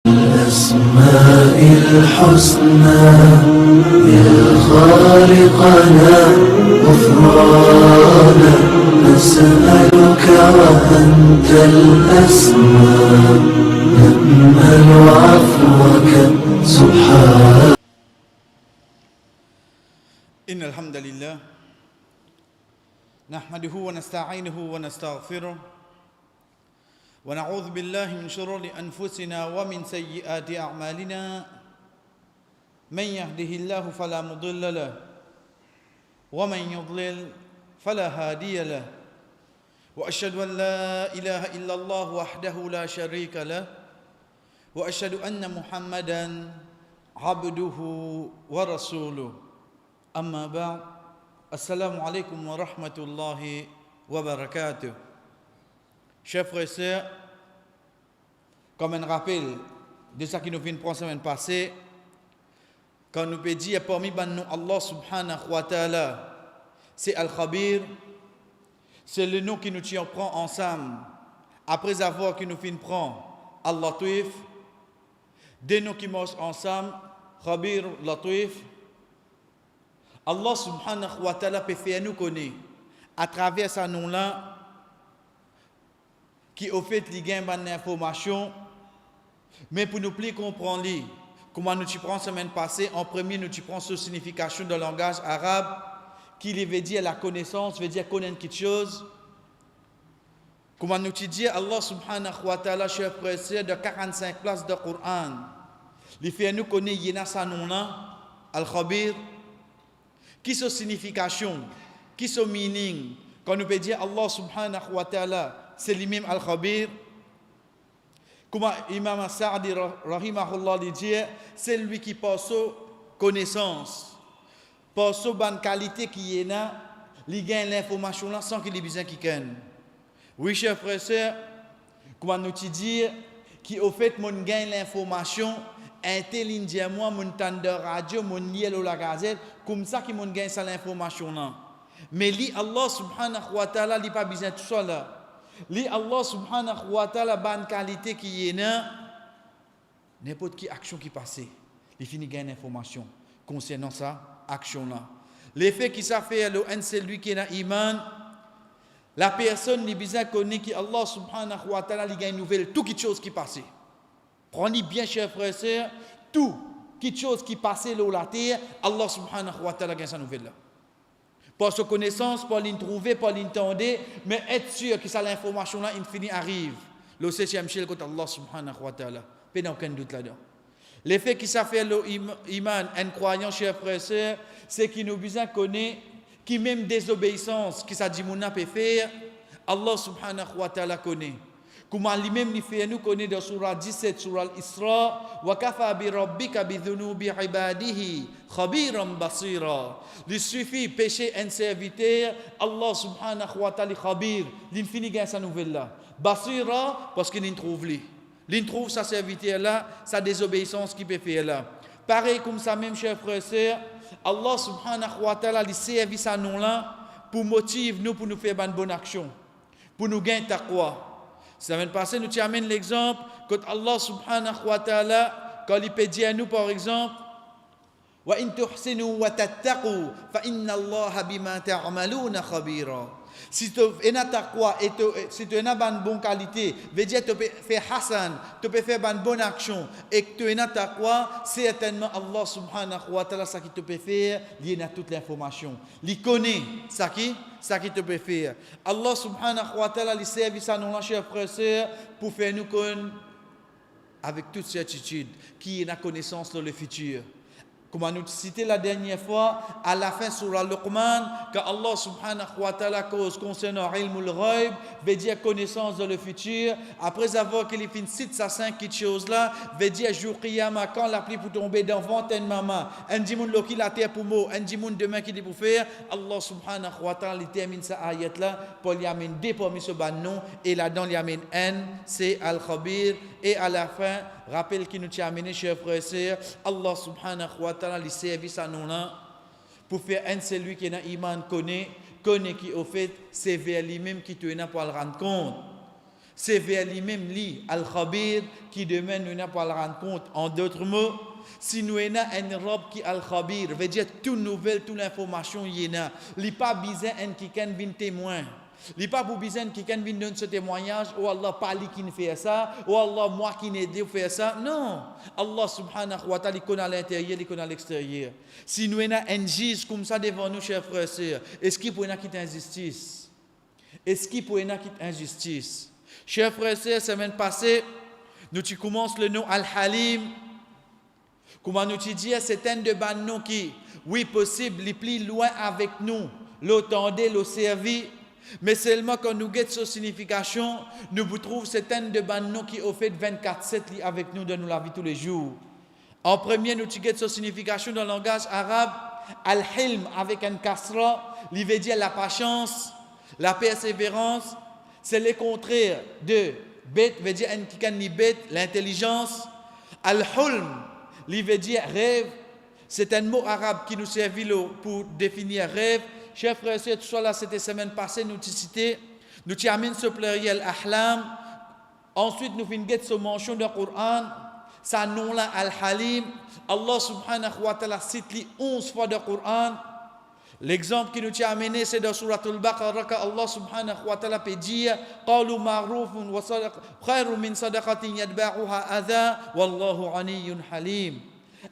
الأسماء الحسنى يا خالقنا غفرانا نسألك وأنت الأسماء نأمل عفوك سبحانك. إن الحمد لله نحمده ونستعينه ونستغفره ونعوذ بالله من شرور أنفسنا ومن سيئات أعمالنا من يهده الله فلا مضل له ومن يضلل فلا هادي له وأشهد أن لا إله إلا الله وحده لا شريك له وأشهد أن محمدا عبده ورسوله أما بعد السلام عليكم ورحمة الله وبركاته. Chers frères et sœurs, comme un rappel de ce qui nous vient de prendre la semaine passée, quand nous peut dire parmi nous Allah subhanahu wa ta'ala, c'est Al-Khabir, c'est le nom qui nous tient prend ensemble, après avoir que nous fin prendre Al-Latif, deux noms qui marchent ensemble, Khabir, Latif. Allah subhanahu wa ta'ala peut faire nous connaître à travers ce nom-là qui au fait li gagne ban information, mais pour nous plus comprendre comment nous tu prends semaine passée, en premier nous tu prends sa signification dans le langage arabe qui veut dire la connaissance, veut dire connaître quelque chose. Comment nous tu dis Allah subhanahu wa ta'ala chers frères et sœurs de 45 places de Coran, il fait nous connaître yena sa nom là Al-Khabir, qui sa signification, qui son meaning, quand nous peut dire Allah subhanahu wa ta'ala c'est l'imam Al-Khabir. Comme Imam Sa'di rahimahullah dit, c'est lui qui passe connaissance, passe bonne qualité qui est là, il gagne l'information là sans qu'il ait besoin qu'il gagne. Oui, chers frères et sœurs, comment nous dire qui au fait mon gagne l'information, intelligemment mon temps de radio, mon lien la gazette, comme ça qui mon gagne ça l'information là. Mais li Allah subhanahu wa ta'ala li pas besoin tout ça là. Li Allah subhanahu wa ta'ala ban qualité qui est là, n'importe qui action qui passe, il finit gagner information concernant ça action là. L'effet qui ça fait c'est lui qui est dans iman, la personne li besoin connaître qui Allah subhanahu wa ta'ala li gagne nouvelle tout quelque chose qui passe. Prenez bien chers frères et sœurs, tout quelque chose qui passe là la terre, Allah subhanahu wa ta'ala gagne sa nouvelle là. Par sa connaissance, par l'introuver, par l'entendre, mais être sûr que ça l'information là, infini arrive. Le 7e ciel contre Allah subhanahu wa ta'ala. Pas aucun doute là-dedans. L'effet qui ça fait l'iman, un croyant, chers frères et sœurs, c'est qu'il nous besoin connaître, qui même désobéissance, qui ça dit mon peut faire, Allah subhanahu wa ta'ala connaît. Comment lui-même nous fait nous connaître dans surah 17, surah Isra, wa kafa bi rabbika bi dhunubi ibadihi khabiran basira. Il suffit pécher un serviteur, Allah subhanahu wa ta'ala khabir, l'infini gagne sa nouvelle là. Basira parce qu'il trouve lui. Il trouve sa serviteur là, sa désobéissance qui peut faire là. Pareil comme ça même chers frères et sœurs, Allah subhanahu wa ta'ala il servi sa nom là pour motiver nous pour nous faire une bonne action, pour nous gagner taqwa. La semaine passée, nous t'amène l'exemple quand Allah subhanahu wa ta'ala, quand il peut dire à nous par exemple, wa in tuhsinu wa tattaqu fa inna Allah bima ta'maluna khabira. Si tu as taqwa et si tu as une bonne qualité, veut dire que tu peux faire hasan, tu peux faire une bonne action et que tu as taqwa, certainement Allah subhanahu wa ta'ala ça qui te peut faire, il a toute l'information. Il connaît ça qui te peut faire. Allah subhanahu wa ta'ala il servi ça nous chers frères et sœurs pour faire nous connaître avec toute certitude qui est la connaissance dans le futur. Comme nous cité la dernière fois, à la fin sur Al-Luqman, que Allah subhanahu wa ta'ala cause concernant ilmul ghaib, veut dire connaissance dans le futur, après avoir qu'il fin cite ça 5 choses là, veut dire jour qiyama, quand la pluie pour tomber dans ventre de maman, un dimoun qui la terre pour mot, un dimoun demain qui dit pour faire, Allah subhanahu wa ta'ala il termine sa ayat là, pour lui amener des parmi ce ban nom, et là-dedans il amène un, c'est Al-Khabir, et à la fin, rappel qui nous tient amené, chers frères et sœurs, Allah subhanahu wa ta'ala, les services à nous là, pour faire un celui qui est dans l'iman connaît qui au fait, c'est vers lui-même qui te est pour le rendre compte. C'est vers lui-même, lui, Al-Khabir, qui demain nous n'a pas le rendre compte. En d'autres mots, si nous avons une robe qui est Al-Khabir, veut dire toute nouvelle, toute l'information y est. Il n'y a pas besoin de quelqu'un qui vient témoin. Il n'y a pas besoin de quelqu'un qui vient donner ce témoignage. Oh Allah, pas lui qui fait ça. Oh Allah, moi qui n'ai pas fait ça. Non. Allah subhanahu wa ta'ala, il connaît à l'intérieur, il connaît à l'extérieur. Si nous avons un juge comme ça devant nous, chers frères et sœurs, est-ce qu'il peut y avoir injustice? Est-ce qu'il peut y avoir injustice? Chers frères et sœurs, semaine passée, nous commençons le nom Al-Halim. Comment nous dit, c'est un de ban noms qui, oui, possible, les plus loin avec nous, l'attendait, le servi. Mais seulement quand nous guettons sa signification, nous vous trouvons c'est un de ban noms qui au fait 24/7 avec nous dans la vie tous les jours. En premier, nous guettons sa signification dans le langage arabe, Al-Hilm avec un kasra, il veut dire la patience, la persévérance. C'est le contraire de bet, veut dire l'intelligence. Al-Hulm, il veut dire rêve. C'est un mot arabe qui nous servit pour définir rêve. Chers frères et sœurs, tout ça là, c'était semaine passée, nous cité, nous terminons ce pluriel Ahlam. Ensuite, nous finissons ce mention dans le Coran. Sa nom là, Al-Halim. Allah subhanahu wa ta'ala cite 11 fois dans le Coran. L'exemple qui nous tient amené, c'est dans Surat Al-Baqarah, Allah subhanahu wa ta'ala peut dire قَالُوا مَعْرُوفٌ خَيْرٌ مِّن صَدَقَةٍ يَتْبَعُهَا أَذًى وَاللَّهُ غَنِيٌّ حَلِيمٌ.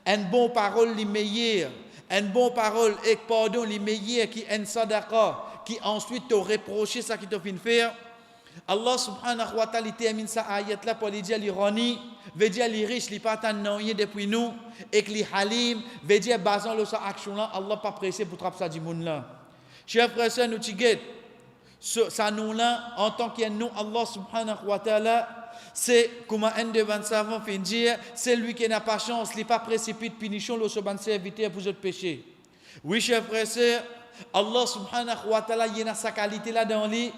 Une bonne parole, les meilleures. Une bonne parole et pardon, les meilleures qui est une sadaqa, qui ensuite te reproché ça qui te fait faire. Allah subhanahu wa ta'ala termine sa ayat là pour lui dire l'ironie, veut dire les riches, les pas tant rien depuis nous, et que les halim, veut dire basant le sa action là, Allah pas pressé pour trapper ça du monde là. Chers frères et sœurs, nous tiguet, ça nom là, en tant qu'un nom, Allah subhanahu wa ta'ala, c'est comme un de ban savants fait dire, c'est lui qui n'a pas chance, il n'est pas précipite punition le soban serviteur pour votre péché. Oui, chers frères et sœurs, Allah subhanahu wa ta'ala, il y a sa qualité là dans lui.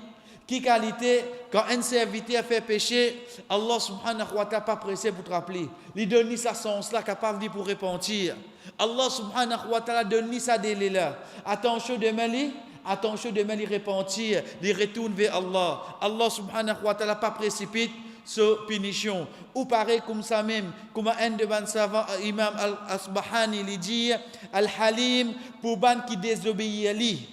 Qui qualité, quand un serviteur fait péché, Allah subhanahu wa ta'ala pas pressé pour te rappeler. Il donne sa sens là capable pour repentir. Allah subhanahu wa ta'ala donne sa délai là. Attention demain il repentir, il retourne vers Allah. Allah subhanahu wa ta'ala pas précipite sur punition. Ou pareil comme ça même, comme un de ban savant, Imam Al-Asbahani, il dit Al-Halim pour ban qui désobéit à lui.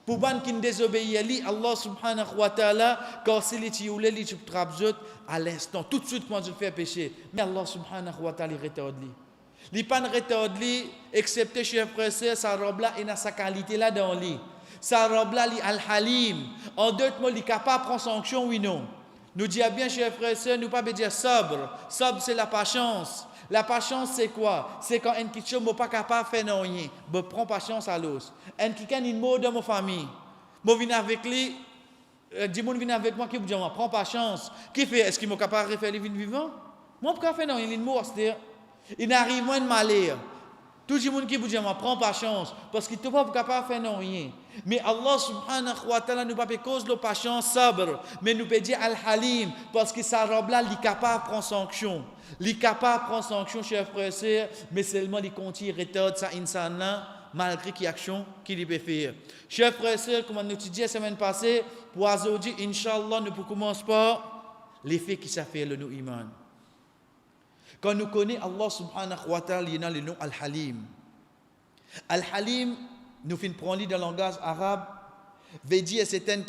Pour ban qui désobéit à lui, Allah subhanahu wa ta'ala, quand c'est les tioulés, les trapzot, à l'instant, tout de suite quand je fais péché. Mais Allah subhanahu wa ta'ala, il retarde lui. Il pas retarde lui, excepté chez frère, sa robe là, il a sa qualité là dans lui. Sa robe là, il Al-Halim. En d'autres mots, il est capable de prendre sanction, oui, non. Nous disons bien, chers frères et sœurs, nous ne pouvons pas dire sobre. Sobre, c'est la patience. La patience, c'est quoi? C'est quand un petit homme n'est pas capable de faire rien. Je prends patience à l'os. Un qui a une mot dans ma famille. Je viens avec lui. Dis-moi, viens avec moi, qui vous dit, prends patience. Qui fait? Est-ce qu'il est capable de faire les vignes vivants? Moi, je ne peux pas faire rien. Il est mort, c'est-à-dire, il n'arrive moins de malheur. Tout le monde qui vous dit, prends patience. Parce qu'il n'est pas capable de faire rien. Mais Allah subhanahu wa ta'ala nous pas cause de patience sabre, mais nous peut dire Al-Halim, parce que sa robe là, il est capable de prendre sanction. Il est capable de prendre sanction, chers frères et sœurs, mais seulement il continue de retarder sa insan là, malgré qu'il y a action qu'il peut faire. Chers frères et sœurs, comme nous dit la semaine passée, pour aujourd'hui, Inch'Allah, nous pouvons commencer par l'effet qui ça fait le nom iman. Quand nous connaissons Allah subhanahu wa ta'ala, il y a le nom Al-Halim. Al-Halim, nous finissons prendre dans le langage arabe, veut dire c'est un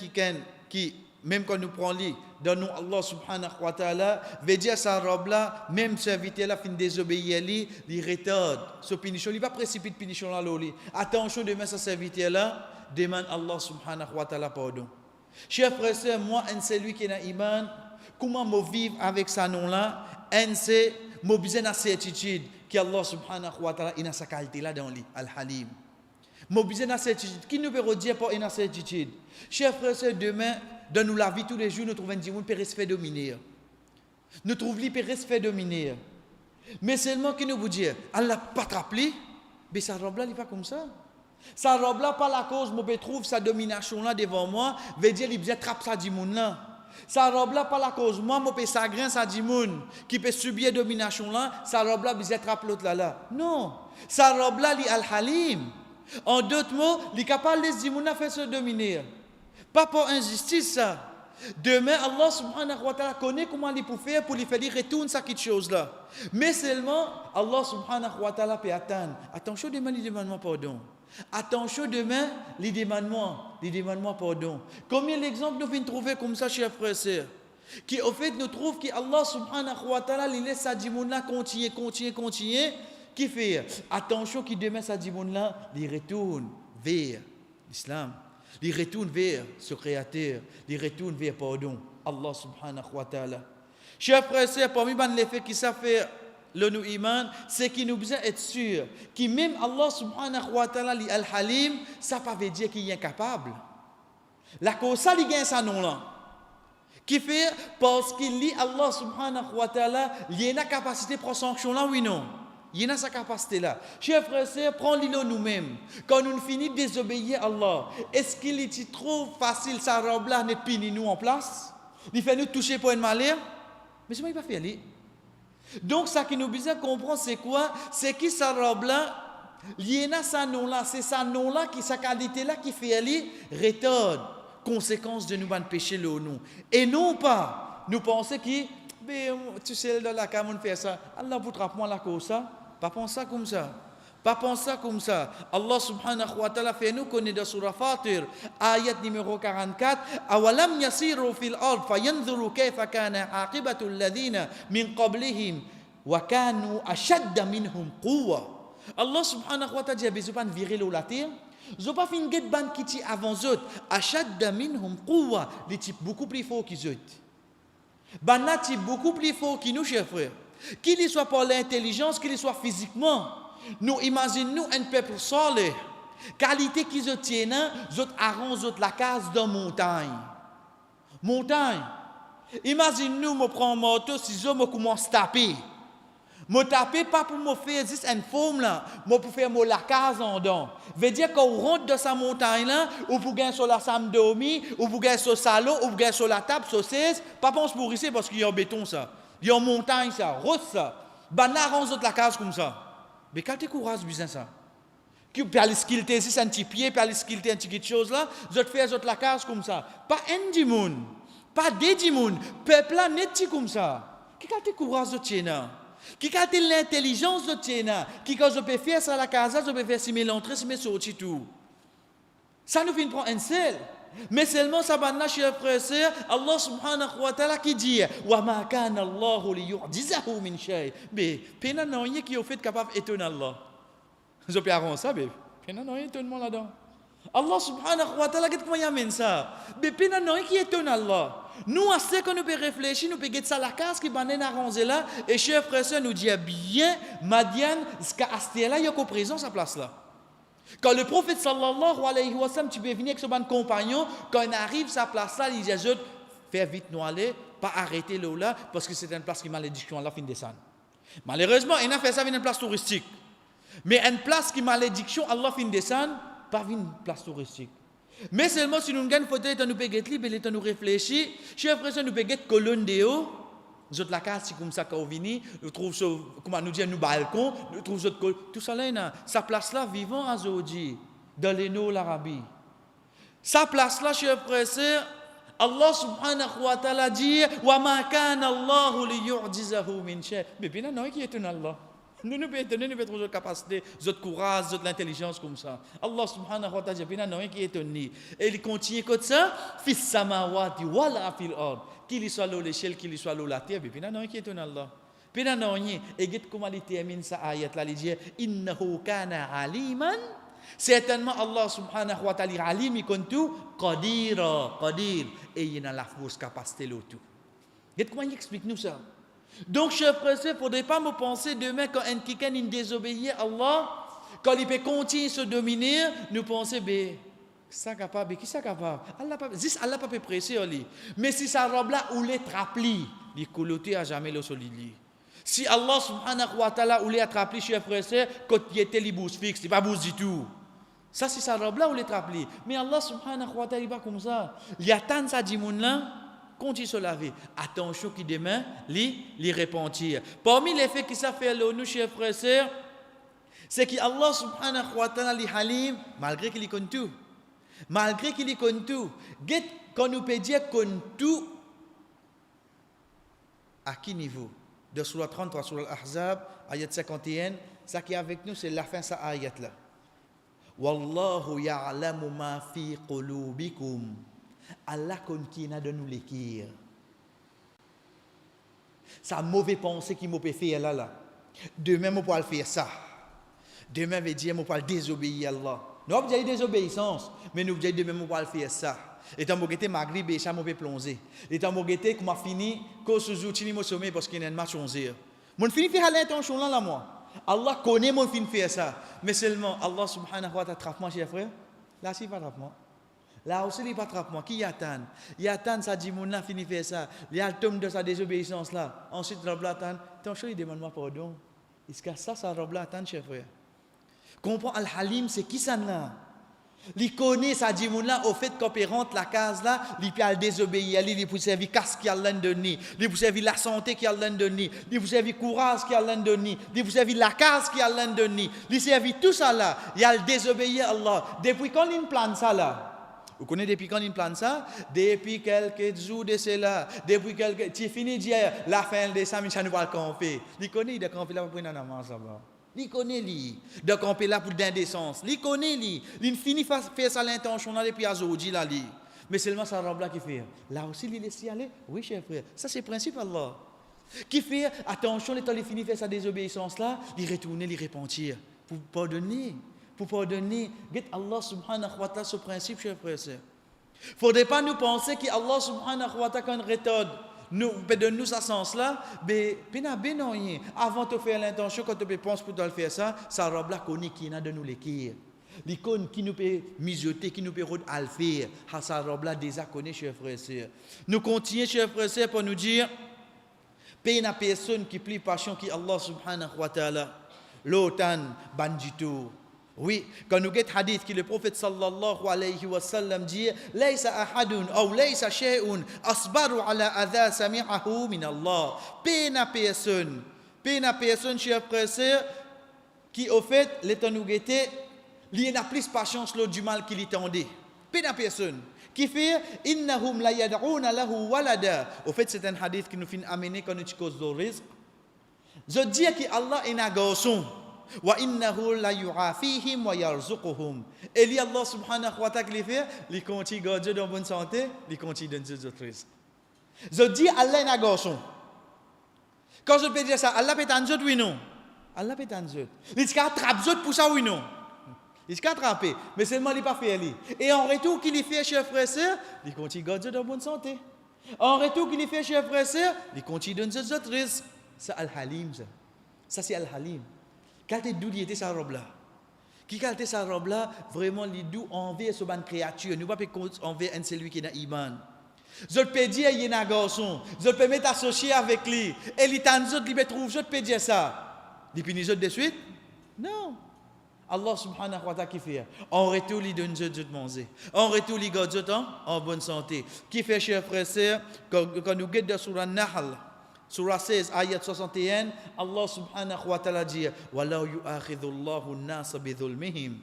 qui, même quand nous prenons dans le nom Allah subhanahu wa ta'ala, veut dire sa robe là, même serviteur là, fin désobéir à lui, il retarde ce punition, il va précipiter punition là, attention demain ce serviteur là, demande Allah subhanahu wa ta'ala pardon. Chers frères et sœurs, moi, c'est lui qui est dans l'iman, comment me vivre avec ce nom là, c'est mon besoin de certitude qu'Allah subhanahu wa ta'ala il a sa qualité là dans lui, Al-Halim. Mon besoin de certitude. Qui nous peut dire pour une certitude? Chers frères et sœurs, demain, dans nous la vie tous les jours, nous trouvons un dimanche qui peut se faire dominer. Nous trouvons lui peut se faire dominer. Mais seulement qui nous vous dire, Allah pas rappelé, mais sa robe là, il n'est pas comme ça. Sa robe là, pas la cause, je trouve sa domination là devant moi, veut dire qu'il trappe ça du monde là. Sa robe là, pas la cause, moi, je peux s'agrin ça du monde qui peut subir domination là, sa robe là, il trappe l'autre là. Non, sa robe là, il est Al-Halim. En d'autres mots, il est capable de dire qu'il a fait se dominer. Pas pour injustice ça. Demain, Allah subhanahu wa ta'ala connaît comment il peut faire pour lui faire dire retourne ça quelque chose là. Mais seulement, Allah subhanahu wa ta'ala peut attendre. Attention demain, il demande pardon. Attention demain, il demande pardon. Combien d'exemples nous venons trouver comme ça, chers frères et sœurs, qui au fait nous trouve qu'Allah subhanahu wa ta'ala il laisse sa dimoun là continuer, qui fait attention qui demain sa dimoun là, il retourne vers l'islam. Il retourne vers ce créateur, il retourne vers pardon, Allah subhanahu wa ta'ala. Chers frères et sœurs, parmi les faits qui savent faire le nous iman, c'est qu'il nous besoin être sûr que même Allah subhanahu wa ta'ala, al-Halim, ça ne veut pas dire qu'il est incapable. La cause, ça, il gagne sa nom là. Qui fait parce qu'il lit Allah subhanahu wa ta'ala, il y a une capacité pour sanction là, oui non. Il y a sa capacité là. Chers frères et sœurs, prends-le nous-mêmes. Quand nous finissons de désobéir à Allah, est-ce qu'il est trop facile, sa robe là, n'est pini nous en place? Il fait nous toucher pour un malheur? Mais c'est pas il va faire. Donc, ça qui nous besoin comprendre, c'est quoi? C'est que sa robe là, il y a sa nom là, c'est sa nom là, sa qualité là qui fait aller, retarde, conséquence de nous ban péché le nous. Et non pas, nous penser que, tu sais, dans la cam, on fait ça. Allah vous trappe moi la cause ça. Pas penser ça comme ça. Pas penser ça comme ça. Allah subhanahu wa ta'ala fait nous connaître dans Surah Fatir, ayat numéro 44. Awalam yasiru fil ard fayanzuru kayfa kana aqibatu alladhina min qablihim wa kanu ashadda minhum quwwa. Allah subhanahu wa ta'ala dit besoin pas virer la terre. Zo pas fin get ban qui ti avant eux, ashadda minhum quwwa, les types beaucoup plus forts qu'ils eux. Banna type beaucoup plus fort que nous, chers frères. Qu'il soit par l'intelligence, qu'il soit physiquement. Nous imaginons un peuple solide. Qualité qu'ils obtiennent, ils arrangent la case dans la montagne. Montagne. Imaginez-nous, je prends un moto, si je commence à taper. Je tape pas pour me faire juste une forme là, mais pour faire la case en dedans. Veut dire qu'on rentre dans sa montagne là, ou pour gagner sur la sam dormi, ou pour gagner sur le salon, ou pour gagner sur la table, sur 16, pas pense pour ici parce qu'il y a en béton ça. Il y a en montagne ça, rose ça. Banna rentre la case comme ça. Mais quand tu courage bien ça. Puis aller skilter ici un petit pied, puis aller skilter un petit quelque chose là, je te fais la case comme ça. Pas un dimoun, pas des dimouns, peuple là net comme ça. Qui quand tu courage de tiens qui a l'intelligence de tiena, qui quand je peux faire ça à la casa, je peux faire si l'entrée, si sortir tout. Ça nous fait prendre un seul. Mais seulement ça va chers frères et sœurs, Allah subhanahu wa ta'ala qui dit wa ma kana Allah li yu'jizahu min shay. Mais pena non rien qui au fait capable étonner Allah. Je peux arranger ça mais pena non étonnement là-dedans. Allah subhanahu wa ta'ala qu'est-ce qu'il y a ça? Mais pena non qui étonne Allah. Nous, à ce que nous pouvons réfléchir, nous pouvons get ça la case qui va nous arranger là. Et chers frères et sœurs, nous dit bien, Madiane, ce qu'à là, il y a qu'au présent sa place là. Quand le prophète sallallahu alayhi wa sallam, tu peux venir avec son bon compagnon, quand il arrive sa place là, il dit à eux, faire vite nous aller, pas arrêter l'eau là, parce que c'est une place qui malédiction là, fin descendre. Malheureusement, il a fait ça avec une place touristique. Mais une place qui malédiction, Allah fin descendre, pas une place touristique. Mais seulement si nous gagnons fauteuil, nous pouvons être libre, nous réfléchir. Chers frères, nous pouvons être colonne de haut. Nous autres la case, c'est comme ça qu'on vient. Nous trouvons, comment nous dire, nous balcon. Nous trouvons tout ça là, sa place là, vivant à Zodi, dans les noms l'Arabie. Sa place là, chers frères, Allah subhanahu wa ta'ala dit, wa ma kana Allah li yu'jizahu min shay. Mais bien non, qui est un Allah. Nous pouvons étonner, nous pouvons notre capacité, notre courage, notre intelligence comme ça. Allah subhanahu wa ta'ala, bien non, qui est étonné. Et il continue comme ça, fis samawati wala fil ard. Qu'il soit l'eau l'échelle, qu'il soit l'eau la terre, bien non, qui est étonné Allah. Bien non, et comment il termine sa ayat là, il dit, innahu kana aliman. Certainement Allah subhanahu wa ta'ala alim, il compte tout, qadir. Et il a la force, capacité, l'autre. Comment il explique nous ça? Donc, chers frères, il ne faudrait pas me penser demain quand quelqu'un désobéit à Allah, quand il peut continuer à se dominer, nous penser, ben, ça capable, qui ça capable? Allah n'a pas pressé, mais si ça robe là, ou les trapli, il couloté à jamais le solide. Si Allah subhanahu wa ta'ala ou les attrapli, chers frères, quand il était les bouches fixes, il n'est pas bouche du tout. Ça, c'est ça robe là ou les trapli. Mais Allah subhanahu wa ta'ala, il n'est pas comme ça. Il y a tant ça dit là. Continue se laver. Attention qui demain, les repentir. Parmi les faits qui ça fait nous, chers frères et sœurs, c'est qu'Allah subhanahu wa ta'ala li halim, malgré qu'il y connaît tout. Malgré qu'il y connaît tout. quand nous peut dire qu'on tout, à qui niveau? De Surah 33, Surah Al-Ahzab, ayat 51, ça qui est avec nous, c'est la fin de cette ayat-là. Wallahu ya'lamu ma fi qulubikum. Allah connaît de nous l'écrire. Ça mauvaise pensée qui m'a fait faire là. Demain, on peut faire ça. Demain, veut dire, on peut désobéir à Allah. Nous avons dit désobéissance, mais nous avons dit demain, on peut faire ça. Et tant que Maghrib et ça, on peut plonger. Et tant que comme fini, que ce jour, tu n'as sommeil parce qu'il y a une marche en zéro. Mon fini fait l'intention là, moi. Allah connaît mon fin faire ça. Mais seulement, Allah subhanahu wa ta'ala attrape moi, cher frère. Là, c'est pas attrape moi. Là aussi, il pas attrape moi. Qui attend? Il attend, ça dit, mon a fini faire ça. Il a le tome de sa désobéissance là. Ensuite, Rabbi attend. Attention, il demande moi pardon. Est-ce que ça, Rabbi attend, cher frère? Comprends, Al-Halim, c'est qui ça là? Il connaît ça dit mon là au fait qu'on peut rentrer la case là, il peut désobéir, il peut servir casse qui a l'un donné, il peut servir la santé qui a l'un donné, il peut servir courage qui a l'un donné, il peut servir la case qui a l'un donné, il servir tout ça là, il a le désobéir à Allah. Depuis quand il plante ça là? Vous connaissez depuis quand il plante ça? Depuis quelques jours de cela, depuis quelques, tu finis d'hier, la fin de ça, il va le camper. Il connaît de camper là pour prendre un amant ça va. Il connaît lui de camper là pour d'indécence. Il connaît lui. Il finit faire ça l'intention là depuis aujourd'hui là lui. Mais seulement ça robe là qui fait. Là aussi il laisse y aller. Oui cher frère. Ça c'est le principe Allah. Qui fait attention les temps il finit faire sa désobéissance là, il retourner, il repentir pour pardonner. Pour pardonner. Get Allah subhanahu wa ta'ala ce principe cher frère. Faudrait pas nous penser que Allah subhanahu wa ta'ala quand rétorde nous donne-nous ce sens-là, mais avant de faire l'intention, quand tu penses pour le faire ça, ça robe là connaît qui n'a de nous l'écrire. L'icône qui nous peut mijoter, qui nous peut rendre à le faire, ça robe là déjà connaît, chers frères et sœurs. Nous continuons, chers frères et sœurs, pour nous dire, paye na personne qui plie passion qui Allah subhanahu wa ta'ala, l'autan bandito. Oui, quand nous avons hadith que le prophète sallallahu alayhi wa sallam dit Laysa ahadun ou laysa shay'un asbaru ala adha sami'ahu min Allah. Pena personne, chers frères et sœurs, qui au fait, l'état nous guettait, il n'a plus patience du mal qu'il attendait. Pena personne. Qui fait innahum la yad'una lahu walada. Au fait, c'est un hadith qui nous fait amener quand nous cause de risque. Je dis que Allah est un garçon. Wa innahu la yu'afihim wa yarzuquhum. Et li Allah subhanahu wa ta'ala qui fait, il continue de garder dans bonne santé, il continue de donner des autres risques. Je dis Allah est un garçon. Quand je peux dire ça, Allah peut t'en oui non. Allah peut t'en dire. Il s'est attrapé pour ça oui non. Il s'est attrapé, mais seulement il n'a pas fait lui. Et en retour qu'il fait chers frères et sœurs, il continue de garder dans bonne santé. En retour qu'il fait chers frères et sœurs, il continue de donner des autres risques. C'est Al-Halim ça. Ça c'est Al-Halim. Quand tu es était sa robe là. Qui quand sa robe là, vraiment les doux envers ce ban créature, nous pas envers un celui qui est dans iman. Je peux dire il y a un garçon, je peux mettre associé avec lui et il t'en autres il trouve je peux dire ça. Depuis les autres de suite? Non. Allah subhanahu wa ta'ala qui fait en retour il donne de manger. En retour il garde en bonne santé. Qui fait chers frères et sœurs quand nous guette sur la Nahl Surah 16, ayat 61, Allah subhanahu wa ta'ala dit Wallahu yu'akhidhullahu an-nasa bidhulmihim.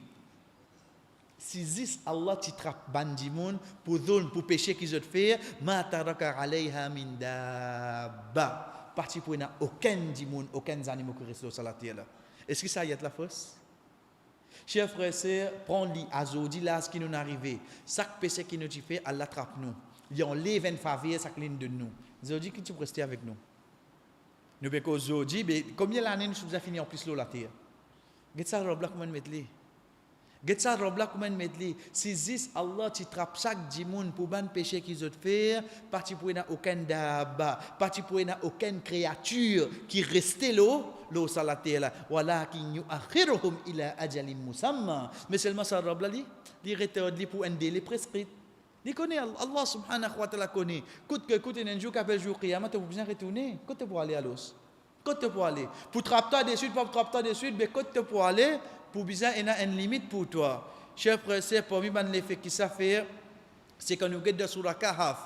Si zis Allah titrap bandimoun pour dhulm, pour péché qu'ils ont fait, ma taraka alayha min dabba. Parti pour n'a aucun dimoun, aucun animal qui reste sur la terre. Est-ce que ça y est la fausse? Chers frères et sœurs, prends-li azodi là ce qui nous arrive. Chaque péché qui nous fait, Allah attrape nous. Il enlève une faveur, ça cligne de nous. Zodi qui tu peux rester avec nous. Nous pouvons aujourd'hui, mais combien d'années nous avons fini en plus l'eau la terre? Qu'est-ce que ça robe là comment mettre les? Qu'est-ce que ça robe là comment mettre les? Si zis Allah tu trappe chaque dimoun pour ban péché qu'ils ont fait, parti pour n'a aucun daba, parti pour n'a aucune créature qui restait l'eau sur la terre là. Walakin yu'akhiruhum ila ajalin musamma. Mais seulement ça robe là li retarde li pour un délai prescrit. Il connaît Allah subhanahu wa ta'ala connaît. Coûte un jour qu'appelle jour qiyamah, tu as besoin de retourner. Côté pour aller à l'os. Côté pour aller. Pour trapper de suite, pas trapper de suite, mais côté pour aller, pour besoin il y a une limite pour toi. Chers frères et sœurs, pour moi l'effet qui ça fait, c'est quand nous regardons sur la Kahf.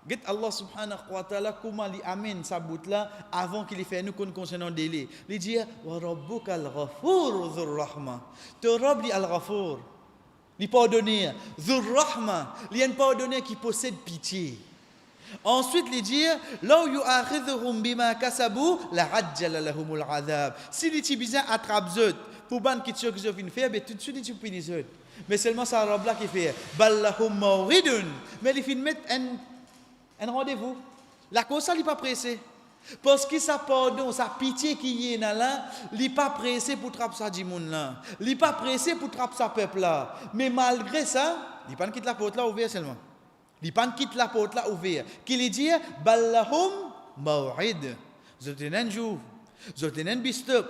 Get Allah subhanahu wa ta'ala comment il amène sa bout là avant qu'il fait nous concernant délai. Il dit wa rabbukal ghafur dhur rahma. Tu rabb li al ghafur. Il pardonner. Dhur Rahma, il y a un pardonneur qui possède pitié. Ensuite, il dit Law yu'akhidhuhum bima kasabu la ajjala lahumul adhab. Si les tibizans attrapent zot pour ban qui tue que vient faire, ben tout de suite ils punissent zot. Mais seulement ça robe là qui fait ballahum mawridun. Mais il fin mettre un rendez-vous. La cause ça il pas pressé. Parce que ça pardon, ça pitié qui y est là, il pas pressé pour trapper ça du monde là. Il pas pressé pour trapper ça peuple là. Mais malgré ça, il pas quitte la porte là ouverte seulement. Il pas quitte la porte là ouverte. Qui lui dit ballahum maw'id. Zotenen jour, zotenen bistop,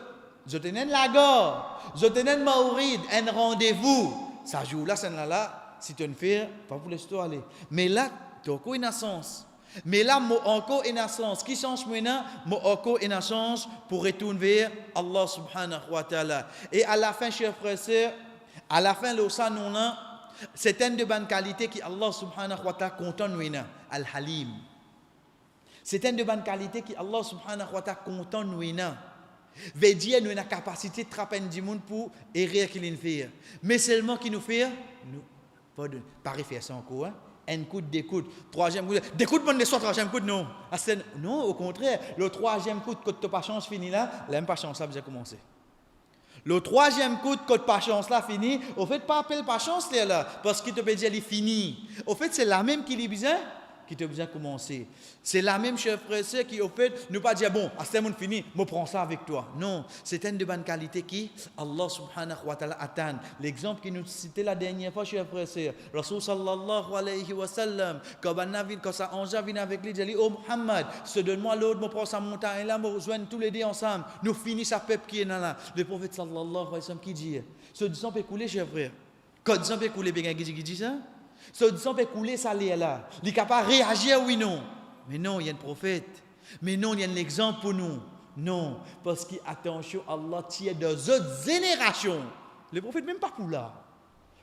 zotenen lagor, zotenen maw'id, un rendez-vous. Ça joue là c'est là, si tu ne fais pas pour l'histoire aller. Mais là, tu as encore une sens. Mais là, moi encore une sens. Qui change maintenant? Moi encore une chance pour retourner vers Allah subhanahu wa ta'ala. Et à la fin, chers frères et sœurs, à la fin, le ça nous là, c'est une de bonnes qualités qui Allah subhanahu wa ta'ala content nous al-halim. C'est une de bonnes qualités qui Allah subhanahu wa ta'ala content nous veut dire nous avons la capacité de trapper du monde pour errer qu'il nous fait. Mais seulement qui nous fait, nous pas faire ça encore. Un coup, deux coups, troisième coup, deux coups de bonne soir, troisième coup, non. Non, au contraire, le troisième coup, quand tu n'as pas chance fini là, l'aime pas chance là, vous avez commencé. Le troisième coup, quand tu n'as pas chance là, fini, au fait, pas appel pas chance là, parce qu'il te peut dire, il est fini. Au fait, c'est la même qui est besoin, qui te besoin de commencer. C'est la même, chers frères et sœurs, qui, au fait, ne pas dire, bon, à ce moment fini, je prends ça avec toi. Non, c'est une de bonnes qualités qui, Allah subhanahu wa ta'ala attend. L'exemple qui nous citait la dernière fois, chers frères et sœurs, Rasul sallallahu alayhi wa sallam, quand sa ange vient avec lui, il dit, oh Muhammad, se donne-moi l'autre, je prends sa montagne là, je rejoins tous les deux ensemble, nous finissons sa peuple qui est là. Le prophète sallallahu alayhi wa sallam qui dit, ce du sang peut couler, chers frères. Quand du sang peut couler, bien, qui dit ça? Ce du sang peut couler, ça l'est là. Il n'est capable de réagir, oui, non. Mais non, il y a un prophète. Mais non, il y a un exemple pour nous. Non, parce que, attention, Allah tient de autres générations. Le prophète même pas pour là.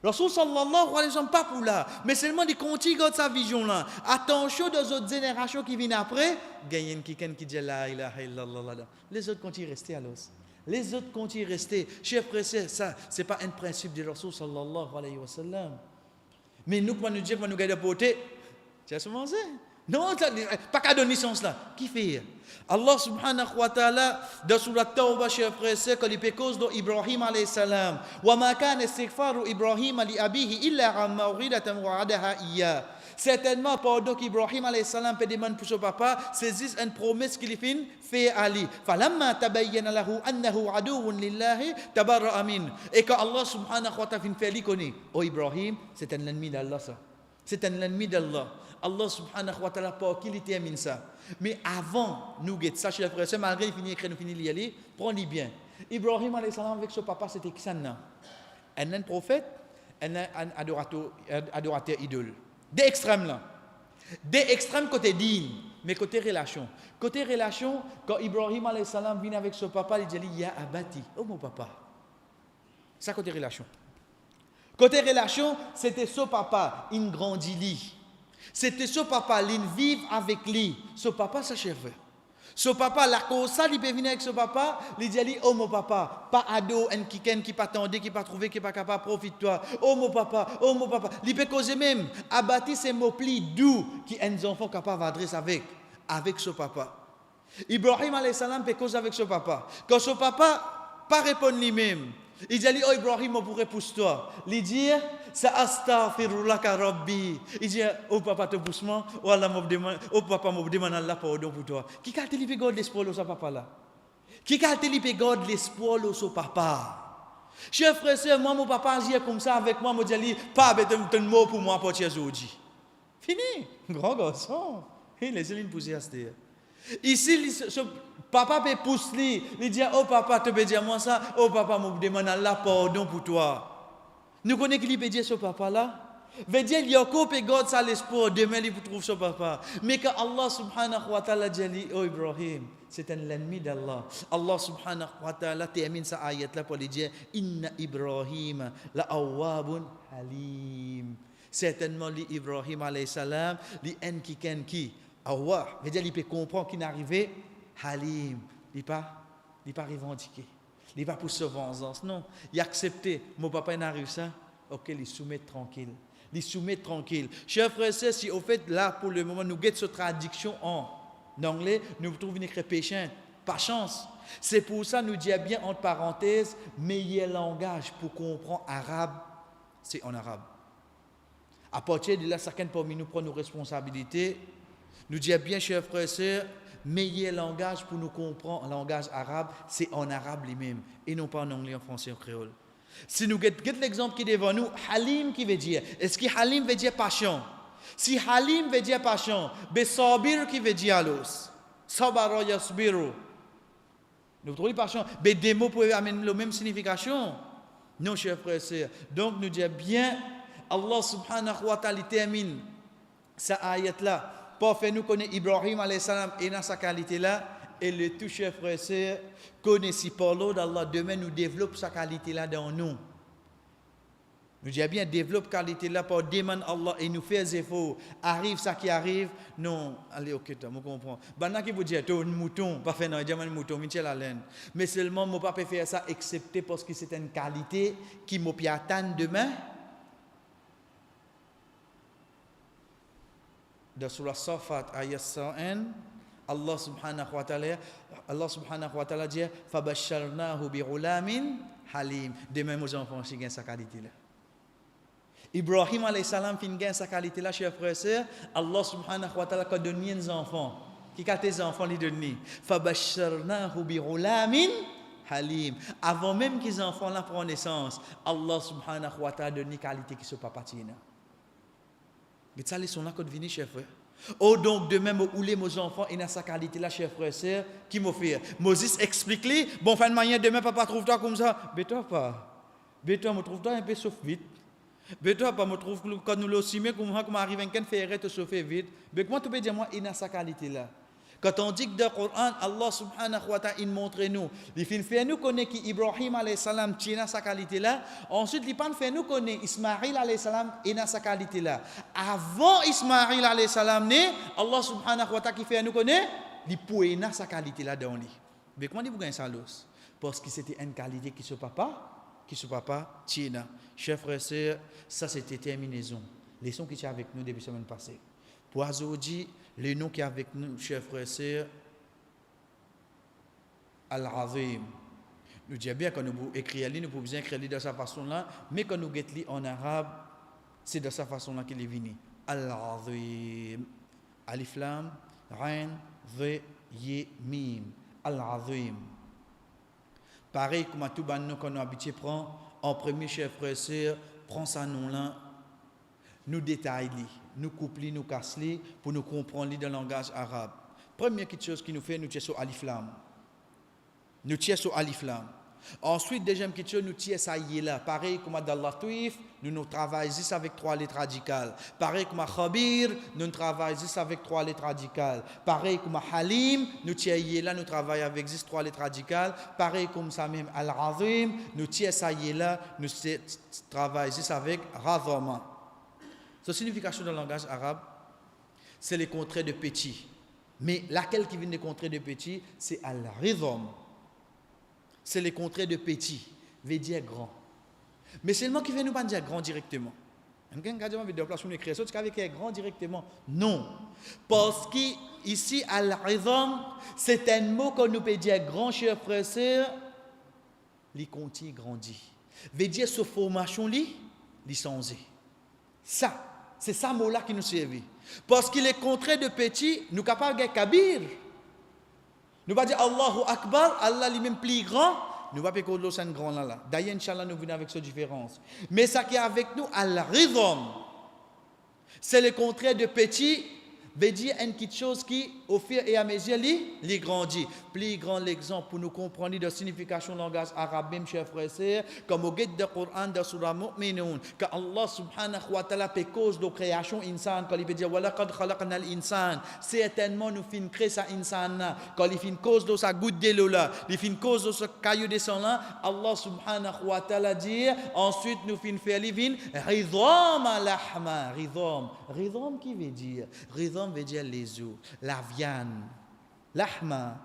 Rasul sallallahu alayhi wa sallam pas pour là. Mais seulement il continue de sa vision là. Attention aux autres générations qui viennent après. Il y a quelqu'un qui dit la ilaha illallah. Les autres continuent à rester à l'os. Les autres continuent à rester. Chers frères, ça, ce n'est pas un principe de Rasul sallallahu alayhi wa sallam. Mais nous, quand nous disons que nous gardons porter, tu as commencé? Non, pas qu'à donner sens là. Qui fait? Allah subhanahu wa ta'ala, dans Surat Tawbah, chers frères et sœurs, quand il peut cause d'Ibrahim alayhi salam, wa ma kana istighfaru Ibrahim li abihi illa an mawridatan wa'adaha iyya. Certainement, pendant qu'Ibrahim alayhi salam peut demander pour son papa, saisisse une promesse qu'il fait à Ali. Falamma tabayyana lahu annahu aduwwun lillahi tabarra'a min. Et quand Allah subhanahu wa ta'ala fait lui connaître, oh Ibrahim, c'est un ennemi d'Allah ça. C'est un ennemi d'Allah. Allah subhanahu wa ta'ala pas qu'il termine ça. Mais avant, nous guettons ça, chers frères et sœurs, malgré qu'il finit écrire, nous finit d'y aller, prenez bien. Ibrahim alayhi salam avec son papa, c'était qui ça? Un prophète, un adorateur idole. Des extrêmes là. Des extrêmes côté digne, mais côté relation. Côté relation, quand Ibrahim alayhi salam vient avec son papa, il dit ya abati, oh mon papa. Ça côté relation. Côté relation, c'était son papa, il grandit lui. C'était son papa, il vit avec lui. Son papa, sa chef. Son papa, la cause ça, il peut venir avec son papa, il dit oh mon papa, pas ado, un qui pas tendé, qui pas trouvé, qui pas capable, profite-toi. Oh mon papa, oh mon papa. Il peut causer même, abattre ces mots plis doux qui un enfant capable d'adresser avec son papa. Ibrahim alayhi salam peut causer avec son papa. Quand son papa pas répond lui-même, il dit oh Ibrahim, on pourrait pousser toi. Il dit ça astaghfirullaka rabbi. Il dit oh papa te pousse moi, oh Allah me demande, oh papa me demande Allah pardon pour toi. Qui a télé garde l'espoir au son papa là? Qui a télé garde l'espoir au son papa? Chers frères et sœurs, moi mon papa agit comme ça avec moi, me dit pas de mot pour moi pour aujourd'hui. Fini, grand garçon. Il laisse une pousser à ce terre. Ici, papa peut pousser, il dit oh papa, tu peux dire moi ça, oh papa, me demande Allah pardon pour toi. Nous connaissons qu'il peut dire ce papa là. Veut dire il y a encore peut garder ça l'espoir, demain il trouve ce papa. Mais quand Allah subhanahu wa ta'ala dit oh Ibrahim, c'est un ennemi d'Allah. Allah subhanahu wa ta'ala termine sa ayat là pour lui dire inna Ibrahim la awwabun halim. Certainement Ibrahim alayhi salam, li en qui Allah, veut dire il peut comprendre qu'il est arrivé halim, il pas revendiqué. Il pas pour se vengeance, non. Il a accepté, mon papa n'a arrivé ça. ok, les soumettre tranquille. Les soumettre tranquille. Chers frères et sœurs, si au fait, là, pour le moment, nous guettons cette traduction en anglais, nous trouvons une écrit péché, pas chance. C'est pour ça, nous disons bien, entre parenthèses, meilleur langage pour comprendre arabe, c'est en arabe. À partir de là, chacun parmi nous prend nos responsabilités. Nous disons bien, chers frères et sœurs, meilleur langage pour nous comprendre, le langage arabe, c'est en arabe lui-même, et non pas en anglais, en français, en créole. Si nous regardons l'exemple qui est devant nous, Halim qui veut dire, est-ce que Halim veut dire patient? Si Halim veut dire patient, Sabir qui veut dire alos, Sabara yasbiru. Nous trouvons patient, mais des mots peuvent amener la même signification. Non, chers frères et sœurs. Donc nous disons bien, Allah subhanahu wa ta'ala termine cette ayat-là pour faire nous connaître Ibrahim alayhi salam et dans sa qualité-là. Et le tout, chers frères et sœurs, connaissez par l'eau d'Allah, demain nous développons sa qualité-là dans nous. Nous disons bien, développe qualité-là pour demander Allah et nous faire des efforts. Arrive ça qui arrive, non, allez, ok, je comprends. Maintenant, qui vous dit, tu es un mouton, pas faire un mouton, Michel la laine. Mais seulement, je ne peux pas faire ça, excepté parce que c'est une qualité qui m'a pu atteindre demain. Dans Surah Safat, ayat 101, Allah subhanahu wa ta'ala dit Fabasharnahu bi ghulamin halim. Demain, mes enfants, si gagnent sa qualité-là. Ibrahim alayhi salam fin gagne sa qualité-là, chers frères et sœurs. Allah subhanahu wa ta'ala donne des enfants. Qui a tes enfants, les donne. Fabasharnahu bi ghulamin halim. Avant même qu'ils enfants là prennent naissance, Allah subhanahu wa ta'ala donne des qualités qui ne sont pas parties. Mais ça, les sont là quand venez, chers frères. Oh, donc, de même, où les mes enfants, et dans sa qualité-là, chers frères et sœurs, qui m'ont fait. Moses explique-les, bon, fin de manière, demain, papa, trouve-toi comme ça. Mais toi, pas. Mais toi, me trouve-toi un peu sauf vite. Mais toi, pas, me trouve, quand nous l'estimons, comme arrive un can faire te sauver vite. Mais comment tu peux dire, moi, et dans sa qualité-là? Quand on dit que dans le Coran, Allah subhanahu wa ta'ala, il montre nous. Il fait nous connaître qu'Ibrahim alayhi salam tient sa qualité-là. Ensuite, il fait nous connaître Ismaïl alayhi salam et dans sa qualité-là. Avant Ismaïl alayhi salam né, Allah subhanahu wa ta'ala qui fait nous connaître, il pouvait dans sa qualité-là dans lui. Mais comment vous gagnez ça l'os? Parce que c'était une qualité qui se papa tient. Chers frères et sœurs, ça c'était terminaison. Les sons qui étaient avec nous depuis la semaine passée. Pour aujourd'hui, le nom qui est avec nous, chers frères et sœurs, Al-Azim. Nous disons bien quand nous écrivons, nous pouvons bien écrire de cette façon-là, mais quand nous écrivons en arabe, c'est de cette façon-là qu'il est venu. Al-Azim. Alif Lam, Rain, Ve, Ye, Mim. Al-Azim. Pareil comme à tout le monde qu'on a habitué prend, en premier, chers frères et sœurs, prend ça nom-là, nous détaillons, nous couplons, nous cassons pour nous comprendre dans le langage arabe. Première chose qui nous fait, nous tirons sur Alif Lam. Nous tirons sur Alif Lam. Ensuite, deuxième chose, nous tirons ça y est là. Pareil comme dans Latif, nous travaillons juste avec 3 lettres radicales. Pareil comme à Khabir, nous travaillons juste avec 3 lettres radicales. Pareil comme à Halim, nous tirons là, nous travaillons avec juste 3 lettres radicales. Pareil comme ça même Al-Azim, nous tirons ça y est là, nous travaillons juste avec Razama. Sa signification dans le langage arabe, c'est le contraire de petit. Mais laquelle qui vient de contraire de petit, c'est al-ridham. C'est le contraire de petit, veut dire grand. Mais c'est le mot qui vient nous pas dire grand directement. Quelqu'un veut dire place une création, tu veux grand directement. Non. Parce qu'ici, al-ridham, c'est un mot qu'on nous peut dire grand, chers frères et sœurs, li conti grandit. Veut dire sa formation li sans ça. C'est ça mot-là qui nous servait. Parce qu'il est contraire de petit, nous sommes capables de kabir. Nous ne pas dire Allahu Akbar, Allah lui-même plus grand, nous ne pas dire que c'est un grand là. D'ailleurs, Inch'Allah, nous venons avec cette différence. Mais ça qui est avec nous, al-ridham, c'est le contraire de petit, veut dire une petite chose qui, au fur et à mesure, les grandit. Plus grand l'exemple pour nous comprendre la signification du langage arabe, même chers frères et sœurs, comme au guide du Coran, dans Surah Mu'minun, que Allah subhanahu wa ta'ala fait cause de création insan, quand il veut dire, وَلَقَدْ خَلَقْنَا الْإِنسَانَ, certainement nous finissons créer ça insan, quand il finit cause de sa goutte de l'eau là, il finit cause de ce caillou de sang là, Allah subhanahu wa ta'ala dit, ensuite nous finissons faire l'ivin, ridham al-ahma, ridham qui veut dire, ridham veut dire les os, la viande, l'ahma.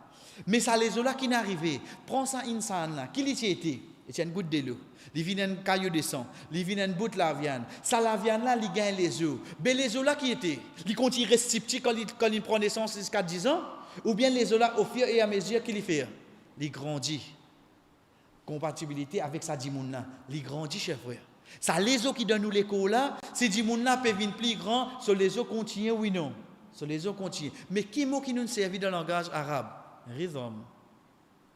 Mais ça les os là qui n'arrivent, prends ça insan là, qui l'y était. et c'est une goutte de l'eau. Il vient un caillou de sang, il vient une bout de la viande. Ça, la viande là, il gagne les os. Mais les os là qui étaient, il continue à rester petit quand il prend naissance jusqu'à 10 ans, ou bien les os là, au fur et à mesure qu'il fait, il grandit. Compatibilité avec sa dimouna, il grandit, chers frères. Ça, les os qui donnent nous l'écho là, si dimouna peut venir plus grand, sur les os continuent, oui, non. Sur les os continuent. Mais qui mot qui nous servent dans le langage arabe? Rhythm.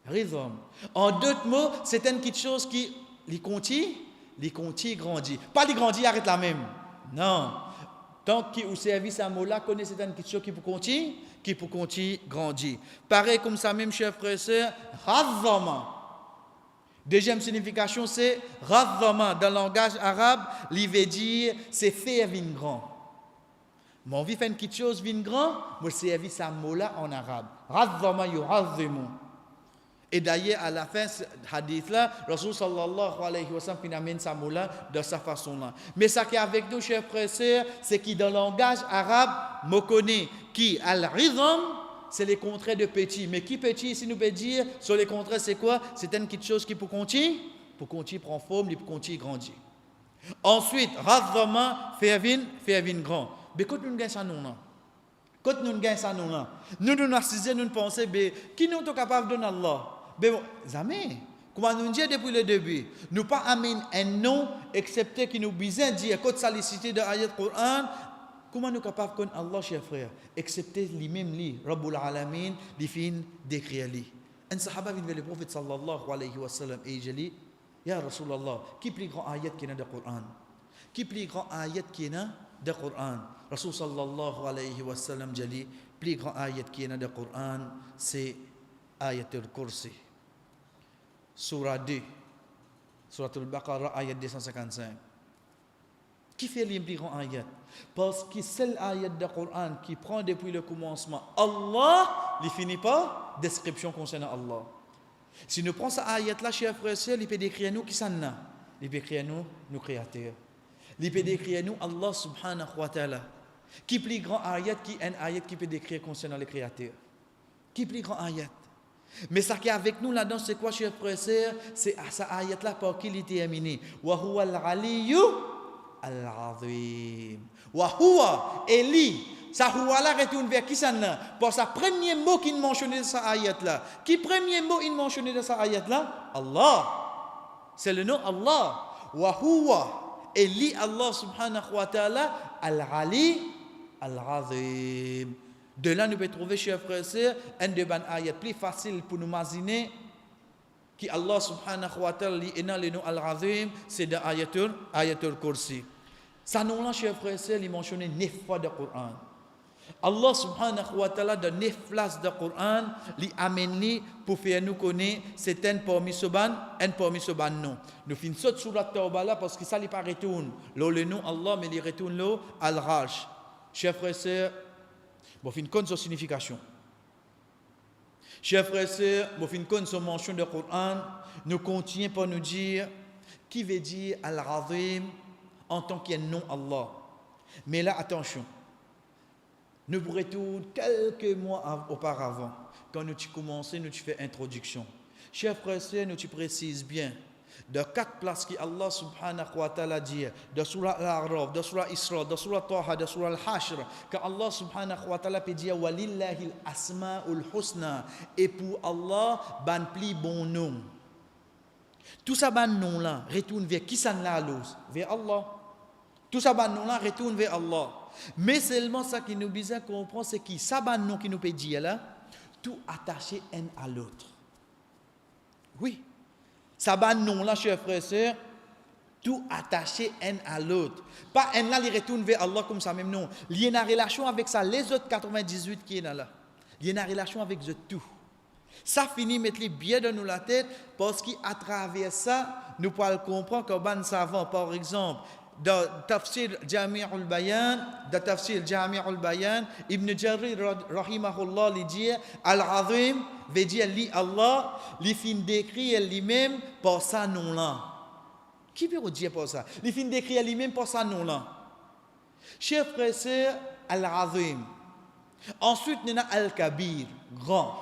Rhythm. En d'autres mots, c'est une petite chose qui les continue grandit. Pas les grandit, arrête la même. Non. Tant qu'il vous servi ce mot-là, connaissez une petite chose qui peut continuer grandir. Pareil comme ça même, chers frères et sœurs, razzama. Deuxième signification, c'est razzama. Dans le langage arabe, il veut dire c'est faire vin grand. Mon vie fait une petite chose vin grand, moi servi ce mot-là en arabe. Razzama yu'azzimu. Et d'ailleurs, à la fin de ce hadith-là, Rasul sallallahu alayhi wa sallam amène sa mot-là de sa façon-là. Mais ça qui est avec nous, chers frères et sœurs, c'est que dans le langage arabe, me connaît qui al-rizam, c'est les contraires de petit. Mais qui petit, ici nous peut dire, sur les contraires, c'est quoi? C'est une petite chose qui peut continuer prend forme, il peut continuer grandir. Ensuite, razzama, faire vin grand. Mais quand nous gagnons ça, non. Quand nous gagnons ça, non. Nous narcisons, nous pensons, qui nous sommes capables de donner Allah? Mais bon, jamais. Comme nous dit depuis le début, nous pas amener un nom, excepté que nous besoin dire, quand ça les cité dans l'ayat Coran, comment nous capables de connaître Allah, chers frères, excepté lui-même, Rabbul Alamin, les fins d'écrire lui. Un sahaba vient vers le prophète sallallahu alayhi wa sallam et il dit, Ya Rasulallah, qui plus grand ayat qui est dans le Coran? Qui plus grand ayat qui est dans le Coran? Rasul sallallahu alayhi wa sallam dit, plus grand ayat qui est dans le Coran, c'est ayatul kursi. Surah 2, Surah Al-Baqarah, ayat 255. Qui fait les plus grands ayats? Parce que c'est l'ayat du Coran qui prend depuis le commencement Allah, il finit par description concernant Allah. Si nous prenons cette ayat-là, chers frères et sœurs, il peut décrire nous qui s'en a. Il peut décrire nous créateurs. Il peut décrire nous Allah subhanahu wa ta'ala. Qui plus grand ayat qui est un ayat qui peut décrire concernant les créateurs? Qui plus grand ayat? Mais ça qui est avec nous là-dedans, c'est quoi, chers frères et sœurs? C'est à cette ayat-là par qui il est terminé. Wa huwa al-aliyyu al-azim. Wa huwa, Eli. Ça huwa là retourne vers qui ça là? Pour sa premier mot qu'il mentionne dans cette ayat-là. Qui premier mot il mentionne dans cette ayat-là? Allah. C'est le nom Allah. Wa huwa, Eli, Allah subhanahu wa ta'ala, al-ali, al-azim. De là, nous pouvons trouver, chers frères et sœurs, un des ayats plus facile pour nous imaginer qui Allah subhanahu wa ta'ala est dans le nom al-azim, c'est dans ayatul kursi. Ça nom-là, chers frères et sœurs, il mentionne 9 fois dans le Coran. Allah subhanahu wa ta'ala dans 9 places dans le Coran, il amène pour faire nous connaître c'est un parmi ce ban non. Nous finissons sur la Tawbah là parce que ça ne pas retourne. Le nom Allah, mais il retourne là al-Raj. Chers frères et sœurs, bon, fin compte sa signification. Chers frères et sœurs, bon, fin compte sa mention de Coran, nous continuons par nous dire qui veut dire Al-Azim en tant qu'il y a nom Allah. Mais là, attention, nous retournons quelques mois auparavant, quand nous commençons, nous faisons introduction. Chers frères et sœurs, nous précisons bien. De 4 places qui Allah subhanahu wa ta'ala dit, de surah Al-A'raf, de surah Isra, de surah Taha, de surah Al-Hashr, que Allah subhanahu wa ta'ala peut dire walillahi al-asma'ul husna, et pour Allah, ban pli bon nom. Tout ça ban nom là retourne vers qui ça là vers Allah. Tout ça ban nom là retourne vers Allah. Mais seulement ça qui nous besoin comprendre c'est qui ça ban nom qui nous peut dire là, tout attaché un à l'autre. Oui. Ça va non là, chers frères et sœurs, tout attaché un à l'autre. Pas un là, il retourne vers Allah comme ça même non. Il y a une relation avec ça, les autres 98 qui sont là. Il y a une relation avec eux tout. Ça finit mettre bien dans nous la tête parce qu'à travers ça, nous pouvons comprendre comme un savant, par exemple, dans Tafsir Jami'ul Bayan, Ibn Jarir rahimahullah il dit Al-Azim veut dire li Allah, li fin décrit lui-même par sa nom là. Qui peut dire pour ça? Li fin décrit lui-même par sa nom là. Chers frères et sœurs, Al-Azim. Ensuite, nous avons Al-Kabir, grand.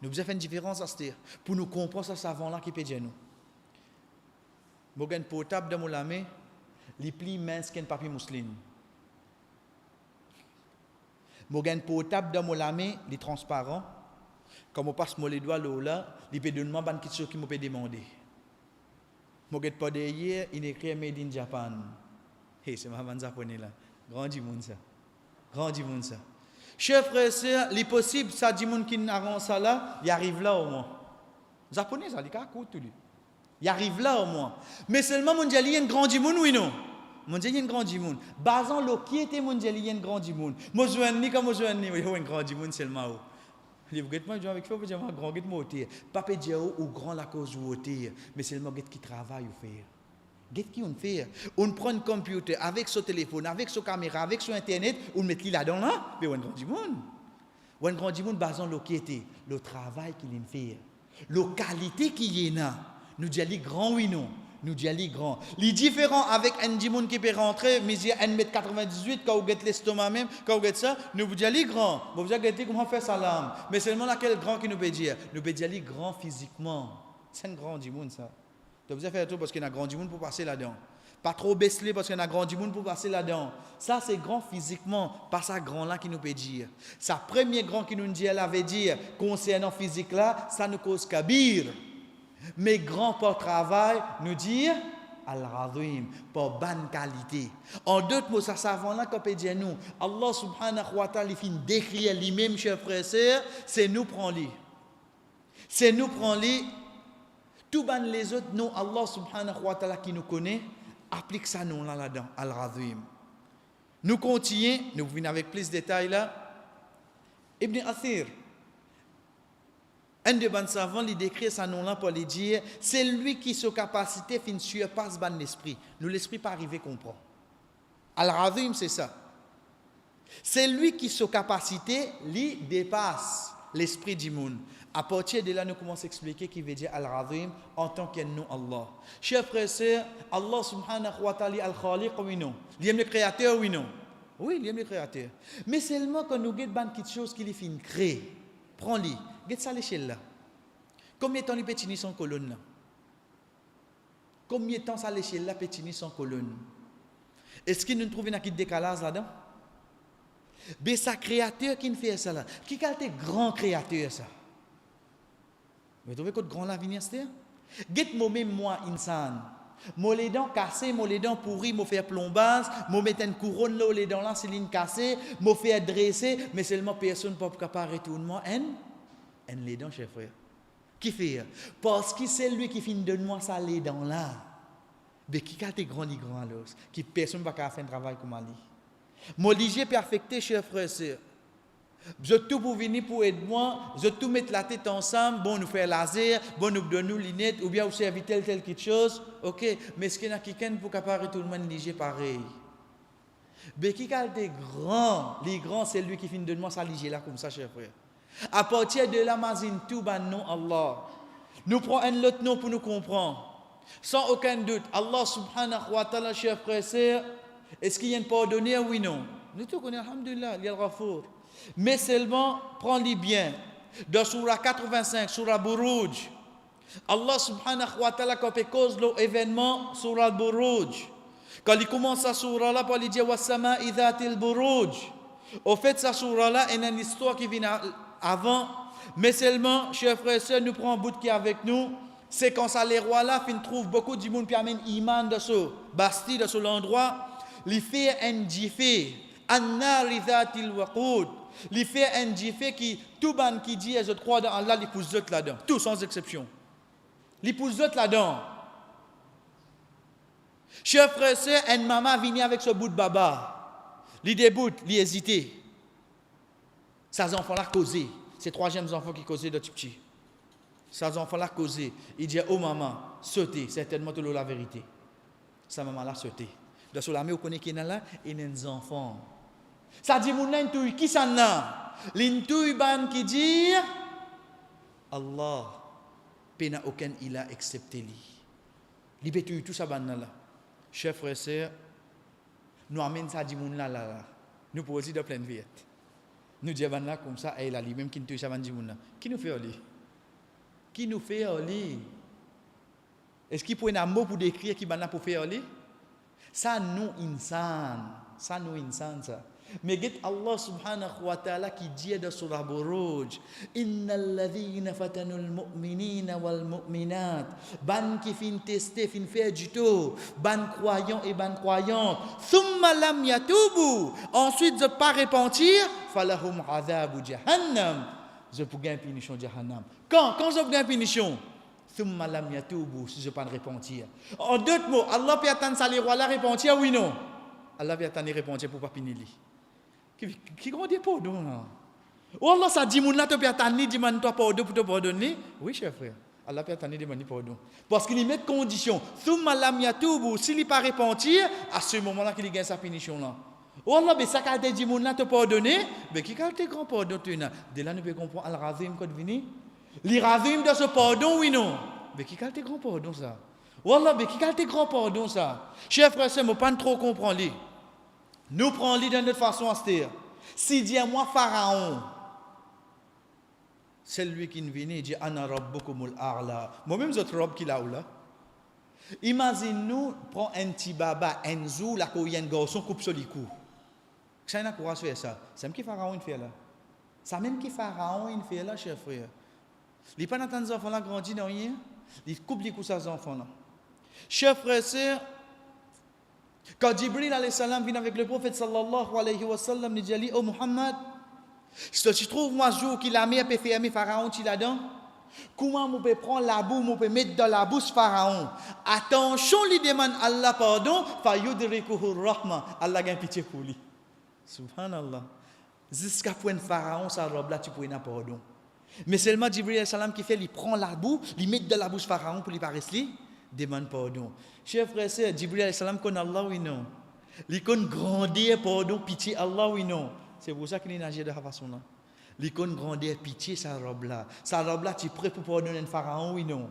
Nous devons faire une différence à ce pour nous comprendre ce savant là qui peut dire nous. Mogen portable dans mon lame, les plis minces qu'un papier mousseline. Mogen portable dans mon lame, les transparents. Quand on passe les doigts là, les peut demander ban question qui me peut demander. Mogen pas derrière, il écrit made in Japan. Hey, c'est ma japonais là. Grand du monde ça. Grand du monde ça. Chers frères et sœurs, il est possible ça du monde qui n'a ça là, il arrive là au moins. Japonais ça, il a tout lui. Il arrive là au moins. Mais seulement mondial il y a un grand du monde oui non. Mondial il y a un grand du monde. Basant le qui était mondial il y a un grand du monde. Moi je ni comme moi je ni, il y a un grand du monde seulement. Les vous moi avec faut dire grand get moté. Papa dire ou grand la cause ou moté, mais seulement get qui travaille ou faire. Get qui on fait? On prend un computer avec son téléphone, avec son caméra, avec son internet, on met qui là-dedans là, mais on grand du monde. On grand du monde basant le qui était, le travail qu'il fait, la qualité qu'il y a. Nous disons grand oui non, nous disons grand. Les différents avec un du monde qui peut rentrer, mais il y a 1m98 quand vous avez l'estomac même, quand vous avez ça, nous vous disons grand. Vous vous avez comment faire salam, mais seulement laquelle grand qui nous peut dire. Nous peut dire grand physiquement. C'est un grand du monde ça. Vous avez fait tout parce qu'il y a un grand du monde pour passer là-dedans. Pas trop baisser parce qu'il y a un grand du monde pour passer là-dedans. Ça, c'est grand physiquement, pas ça grand là qui nous peut dire. Sa premier grand qui nous dit, elle avait dit, concernant physique là, ça nous cause kabir. Mais grand pour travail, nous dire, al-razim, pour bonne qualité. En d'autres mots, ça savant là qu'on peut dire nous, Allah subhanahu wa ta'ala, il finit d'écrire lui-même, chers frères et sœurs, c'est nous prendre lui. C'est nous prendre lui. Tout ban les autres, nous, Allah subhanahu wa ta'ala qui nous connaît, applique ça nous là-dedans, al-razim. Nous continuons, nous venons avec plus de détails là. Ibn Athir, un des bons savants, il décrit ça nous là pour lui dire, c'est lui qui, sa capacité, fin surpasse ban l'esprit. Nous, l'esprit pas arrivé comprendre. Al-razim, c'est ça. C'est lui qui, sa capacité, lui dépasse l'esprit du monde. À partir de là, nous commençons à expliquer qui veut dire Al-Razim en tant que nom Allah. Chers frères et sœurs, Allah subhanahu wa ta'ala Al-Khaliq, oui non. Il aime le créateur, oui non. Oui, il aime le créateur. Mais seulement quand nous guettons quelque chose qu'il finit créer, prends-le, guette ça à l'échelle là. Combien de temps il pétine son colonne là? Combien de temps ça à l'échelle là pétine son colonne? Est-ce qu'il nous trouve un décalage là-dedans? Mais c'est créateur qui fait ça là. Qui est le grand créateur ça? Vous trouvez que grand l'avenir c'est? Get moi même moi insan. Moi les dents cassées, moi les dents pourries, moi faire plombage, moi mettre une couronne là les dents là c'est ligne cassée, moi faire dresser, mais seulement personne pas capable retourner moi en les dents chef frère. Qui fait? Parce que c'est lui qui finit de moi ça les dents là. Mais qui a grand alors, qui personne pas faire un travail comme lui. Moi j'ai perfecté chef frère sœur. Je tout pour venir pour aider moi, je tout mettre la tête ensemble, bon nous faire laser, bon nous donner nos lunettes, ou bien vous servir telle quelque chose, ok, mais est-ce qu'il y a quelqu'un pour capable tout le monde liger pareil? Mais qui a des grands, les grands c'est lui qui finit de moi ça liger là comme ça cher frère. À partir de là, mazine tout ban non Allah. Nous prenons un autre nom pour nous comprendre. Sans aucun doute, Allah subhanahu wa ta'ala cher frère, est-ce qu'il y a un pardonner oui non? Nous tous connaissons alhamdulillah, il y a le Ghafour. Mais seulement, prends-les bien. Dans Surah 85, Surah Buruj, Allah subhanahu wa ta'ala, quand il cause l'événement, Surah Buruj, quand il commence à Surah là, il dit Wassama idhatil Buruj. Au fait, cette Surah là, il y a une histoire qui vient avant, mais seulement, chers frères et sœurs, nous prenons un bout qui est avec nous. C'est quand ça, les rois là, ils trouvent beaucoup de monde qui amène iman de ce bastille, de ce endroit, les fait un jifé, annar idhatil waqud. Il fait un jifé qui, tout ban qui dit, je crois dans Allah, il pousse d'autres là-dedans. Tout sans exception. Il pousse d'autres là-dedans. Chers frères et sœurs, une maman vient avec ce bout de baba. Il déboute, il hésite. Ces enfants-là causent. C'est le troisième enfant qui causait de tout petit. Ces enfants-là causent. Il dit, oh maman, sautez, certainement tu la vérité. Sa maman-là sauté. Dans ce lame, vous connaissez qui est là? Il y a des enfants. Ça dit mon l'intouille qui s'en a l'intouille ban qui dit Allah pena aucun il a excepté lui libétouille tout ça ban là chers frères et sœurs nous amène ça dit mon là nous posons de pleine vie nous disons ban là comme ça et là lui même qui nous touche ça ban dit mon là qui nous fait oli Est-ce qu'il faut un mot pour décrire qui va pour faire lui? Ça nous insan. Ça nous insan ça. Mais get Allah subhanahu wa ta'ala qui dit dans surah Buruj, innal ladhina fatanul mu'minina wal mu'minat, ban qui fin tester, fin faire du tout, ban croyants et ban croyantes, thumma lam yatubu, ensuite je pas repentir, falahum adhabu jahannam, je pour gagner punition jahannam. Quand je gagne punition, thumma lam yatubu, si je pas repentir. En d'autres mots, Allah peut attendre ça les rois là repentir oui non. Allah peut attendre repentir pour pas punir lui. Qui grandit pardon là? Oh Allah ça dit moun là tu peux attendre demande toi pardon pour te pardonner? Oui cher frère. Allah peut attendre demander pardon. Parce qu'il y met condition. Thumma lam yatubu, s'il n'est pas repentir, à ce moment-là qu'il gagne sa punition là. Oh Allah mais ça qu'a dit moun là te pardonner, mais qui qu'a te grand pardon tu là? De là nous peut comprendre al-razim quand vini. L'razim de ce pardon oui non. Mais qui qu'a te grand pardon ça? Oh Allah mais qui qu'a te grand pardon ça? Cher frère, c'est moi pas trop comprendre lui. Nous prenons l'idée de notre façon à se dire. Si dit à moi Pharaon, c'est lui qui nous vient et dit Ana rabbukumul a'la. Moi-même, votre robe qui là ou là. Imagine-nous, prends un petit baba, un zou, la courrienne garçon, coupe sur les coups. Ça n'a pas faire ça. C'est même qui Pharaon il fait là. C'est même qui Pharaon il fait là, cher frère. Il n'y a pas d'entendre les enfants là grandir dans rien. Il coupe les coups à ces enfants là. Cher frère, c'est. Quand Jibril alayhi salam vient avec le prophète sallallahu alayhi wa sallam, il dit oh Muhammad, si tu trouves moi jour qu'il a mis à fermer Pharaon tu là-dedans, comment on peut prendre la boue, on peut mettre dans la bouche Pharaon? Attention, lui demande Allah pardon, fa yudrikuhu rahma, Allah gagne pitié pour lui. Subhanallah. Jusqu'à point Pharaon sa robe là tu peux n'a pardon. Mais seulement Jibril alayhi salam qui fait, il prend la boue, il met dans la bouche Pharaon pour lui paraître lui. Demande pardon. Cher frère, c'est Jibril alayhi salam connaît Allah ou non? Il connaît grandir pardon, pitié Allah ou non? C'est pour ça qu'il est agi de cette façon là. Il connaît grandir pitié sa robe là. Sa robe là, tu es prêt pour pardonner un pharaon ou non?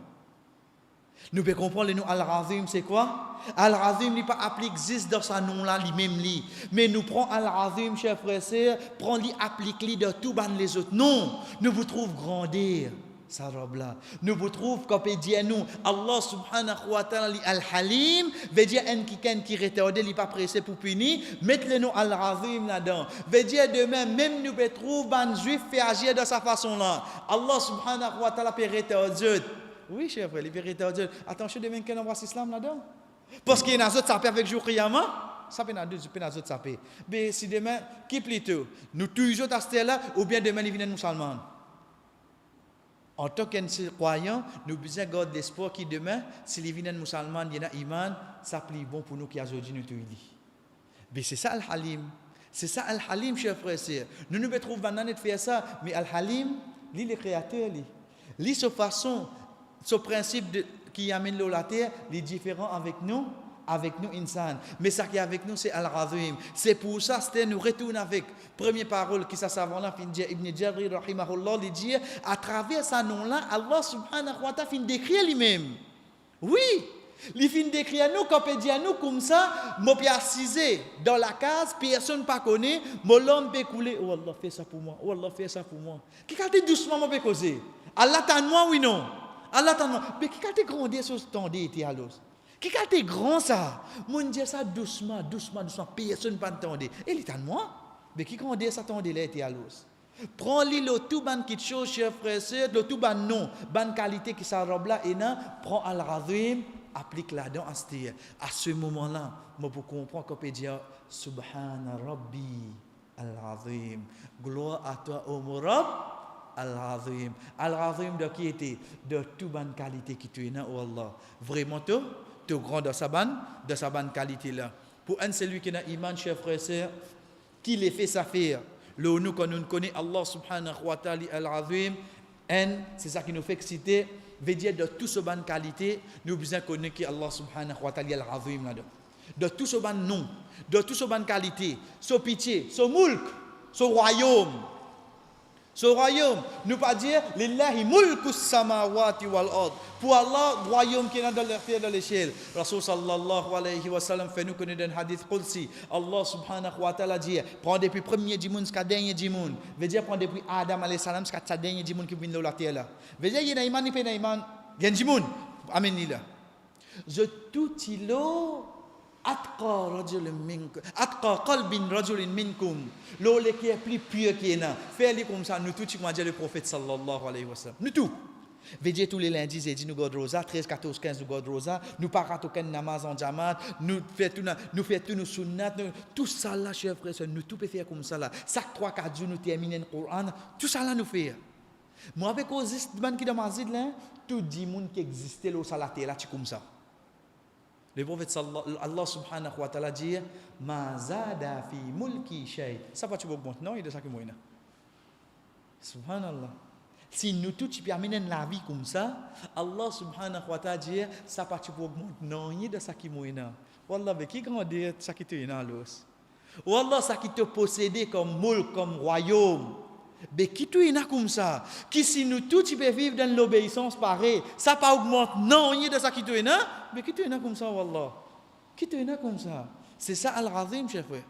Nous pouvons comprendre le nom Al-Razim, c'est quoi? Al-Razim n'est pas appliqué juste dans sa nom là, lui-même lui. Mais nous prenons Al-Razim, cher frère, c'est prend lui applique lui de tout ban les autres. Non, nous vous trouvons grandir. Sa robe là. Nous vous trouvons comme dit à nous, Allah subhanahu wa ta'ala al-Halim, veut dire un qui retardé, il n'est pas pressé pour punir, mettez le nom al-Razim là-dedans. Veut dire demain, même nous pouvons trouver un juif fait agir de sa façon là. Allah subhanahu wa ta'ala peut retarder. Oui, cher frère, il peut retarder. Attention, demain, qu'on embrasse l'islam là-dedans. Parce qu'il y a des autres, ça peut avec jour Qiyamah. Ça peut être autres, ça peut. Mais si demain, qui plutôt? Nous toujours à ce là, ou bien demain, il vient musulman. En tant que croyants, nous avons besoin de garder l'espoir qui demain, si les viennent musulmans, il y a un iman, ça plie bon pour nous qui aujourd'hui nous dit. Mais c'est ça Al-Halim. C'est ça Al-Halim, chers frères et sœurs. Nous nous trouvons banane de faire ça, mais Al-Halim, lui, le créateur, lui, sa façon, ce principe qui amène l'eau la terre, il est différent avec nous insan. Mais ça qui est avec nous, c'est Al-Razim. C'est pour ça que nous retournons avec première parole qui s'avance là, Ibn Jarir rahimahullah, il dit à travers ce nom-là, Allah subhanahu wa ta'ala fin décrire lui-même. Oui, il fin décrire nous, quand il dit à nous comme ça, moi puis assisé dans la case, personne pas connaît, mon l'homme peut couler. Oh Allah fait ça pour moi. Oh Allah fait ça pour moi. Qui a dit doucement moi peut causer? Allah t'en moi oui non. Allah t'en moi. Mais qui a dit grandir sur ton été à l'os? Qui a été grand ça? Mon Dieu ça doucement, personne pas entendre. Et il est à moi. Mais qui grandit ça t'entendre là était à l'os. Prends-lui le tout ban qui chose cher frère sœur, le tout ban non, ban qualité qui sa robe là et non, prends Al-Razim, applique là-dedans à ce moment-là, moi pour comprendre qu'on peut dire Subhana Rabbi Al-Razim. Gloire à toi ô mon Rabb Al-Razim. Al-Razim de qui était? De tout ban qualité qui tu es là, oh Allah. Vraiment tout grand de sa ban qualité là. Pour un celui qui a iman, cher frère et sœur, qui les fait sa faire. Le nous quand nous connaissons Allah subhanahu wa ta'ala al-Azim, c'est ça qui nous fait exciter, veut dire de tout ce ban qualité, nous besoin connaître Allah subhanahu wa ta'ala al-Azim là-dedans. De tout ce ban nom, de tout ce ban qualité, ce pitié, ce mulk, ce royaume. Ce royaume, nous pas dire lillahi mulkus samawati wal ard. Pour Allah, royaume qui est dans la terre, dans l'échelle. Rasul sallallahu alayhi wa sallam fait nous connaître un hadith qudsi. Allah subhanahu wa ta'ala dit, prends depuis premier dimoun jusqu'à dernier dimoun. Veut dire prends depuis Adam alayhi salam jusqu'à dernier dimoun qui vient dans la terre là. Veut dire il y a iman, il y a iman, il y a dimoun. Amen là. Je tout ilo atqa qalbin rajulin minkum. L'ole qui est plus pur qui est là. Fais-le comme ça, nous tout, tu m'as dit le prophète sallallahu alayhi wa sallam. Nous tout. Veillez tous les lundis, j'ai dit nous garde rosa, 13, 14, 15 nous garde rosa, nous pas rater aucun namaz en jamat, nous faisons tous nos sunnat, tout ça là, chers frères, nous tout peut faire comme ça là. Chaque 3-4 jours nous terminons le Coran, tout ça là nous fait. Moi avec aux man qui dans masjid là, tout dit monde qui existait là ça la terre là, tu comme ça. Le prophète Allah subhanahu wa ta'ala dit ma zada fi mulki shay. Ça pas tu augmenter non, il est de ça que moi là. Subhanallah. Si nous tous tu permets la vie comme ça, Allah subhanahu wa ta'ala dit ça pas tu augmenter non, il est de ça qui moi là. Wallah avec qui grandir ça qui te dans l'os. Wallah ça qui te posséder comme mulk comme royaume. Mais qui tu es comme ça, qui si nous tous tu peux vivre dans l'obéissance pareil, ça pas augmente non, il est de ça qui tu es là, mais qui tu es là comme ça wallah. Qui tu es là comme ça. C'est ça al-azim chef frère.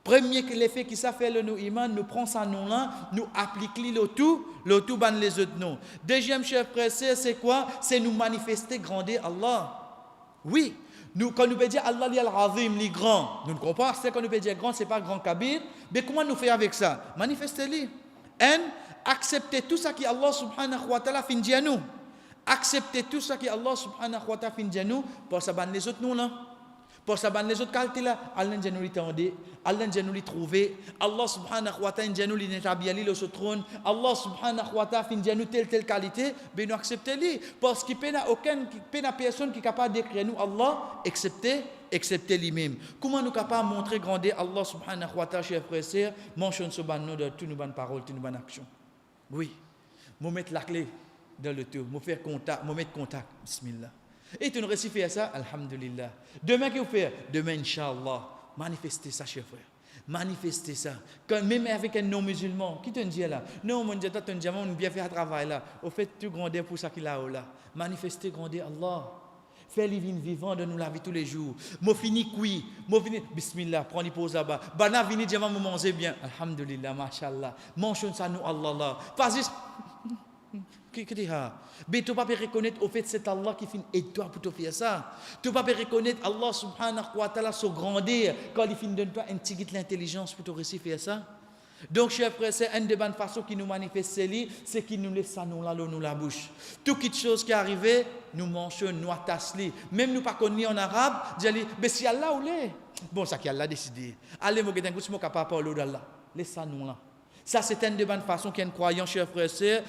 Premier que l'effet qui ça fait le nous iman, nous prend ça nom là, nous appliquons le tout ban les autres noms. Deuxième chef frère, c'est quoi? C'est nous manifester grandeur Allah. Oui, nous quand nous peut dire Allah li al-azim, li grand, nous ne comprenons pas, c'est quand nous peut dire grand, c'est pas grand kabir, mais comment nous faire avec ça? Manifestez-le. Acceptez tout ça qui Allah subhanahu wa ta'ala fin dit à nous. Acceptez tout ça qui Allah subhanahu wa ta'ala fin dit à nous pour ça ban les autres noms là. Pour ça ban les autres qualités là, Allah nous les tendait, Allah nous les trouver, Allah subhanahu wa ta'ala nous les établir le sur trône, Allah subhanahu wa ta'ala fin dit à nous telle qualité, ben nous acceptez-les parce qu'il n'y a aucune personne qui est capable d'écrire nous Allah excepté lui-même. Comment nous capable de montrer grandeur Allah subhanahu wa ta'ala chers frères et sœurs, mentionne ce ban nom de toutes nos bonnes paroles, toutes nos bonnes actions. Oui, nous mettre la clé dans le tout, nous faire contact, nous mettre contact. Bismillah. Et tu nous réussis faire ça, alhamdulillah. Demain, qu'est-ce que vous faites? Demain, Inch'Allah, manifestez ça, chers frères. Manifestez ça. Quand, même avec un non-musulman, qui te dit là? Non, mon Dieu, toi, tu dis, on bien fait un travail là. Au fait, tu grandis pour ça qu'il a là. Manifestez, grandis Allah. Fais-le vivant de nous la vie tous les jours. Moi, fini, oui. Moi, fini, bismillah, prends-y pause là-bas. Bana, vini, dis, moi, manger bien. Alhamdulillah, mashallah. Mange ça, nous, Allah là. Pas juste. Qu'est-ce que tu as? Mais tu ne peux pas reconnaître au fait c'est Allah qui finit et toi pour te faire ça. Tu ne peux pas reconnaître Allah subhanahu wa ta'ala son grandeur quand il finit de toi un petit guide l'intelligence pour te réussir faire ça. Donc, chers frères, c'est une des bonnes façons qui nous manifeste, c'est qu'il nous laisse ça nous là, nous la bouche. Toute chose qui est arrivée, nous mangeons, nous attachons. Même nous pas connus en arabe, disons, mais si Allah ou l'est, bon, ça qui Allah a décidé. Allez, moi, je suis capable de parler d'Allah. Laisse ça nous là. Ça, c'est une des bonnes façons qu'un croyant, chers frères et sœurs,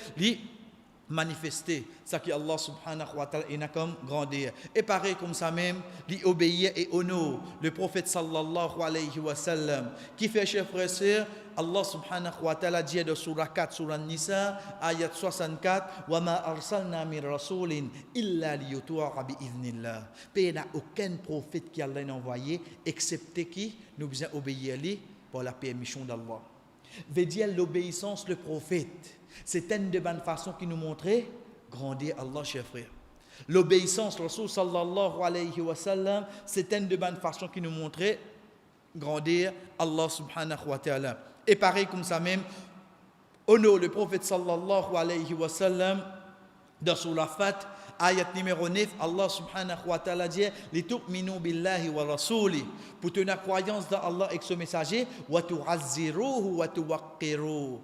manifester ça qui Allah subhanahu wa ta'ala est comme grandeur et pareil comme ça même lui obéir et honore le prophète sallallahu alayhi wa sallam qui fait chers frères et sœurs Allah subhanahu wa ta'ala dit dans surah 4 surah Nisa ayat 64 wa ma arsalna min rasulin illa liyuta'a bi idhnillah. Il n'y a aucun prophète qui Allah a envoyé excepté qui nous besoin obéir lui pour la permission d'Allah. Veut dire l'obéissance le prophète. C'est une de bonnes façons qui nous montrait grandir Allah, chers frères. L'obéissance, Rasul sallallahu alayhi wa sallam, c'est une de bonnes façons qui nous montrait grandir Allah subhanahu wa ta'ala. Et pareil comme ça même, honore le prophète sallallahu alayhi wa sallam, dans Surah Fat, ayat numéro 9, Allah subhanahu wa ta'ala dit li tu'minu billahi wa rasuli, pour tenir croyance dans Allah et son messager, wa tu'azziruhu wa tuwaqqiruhu,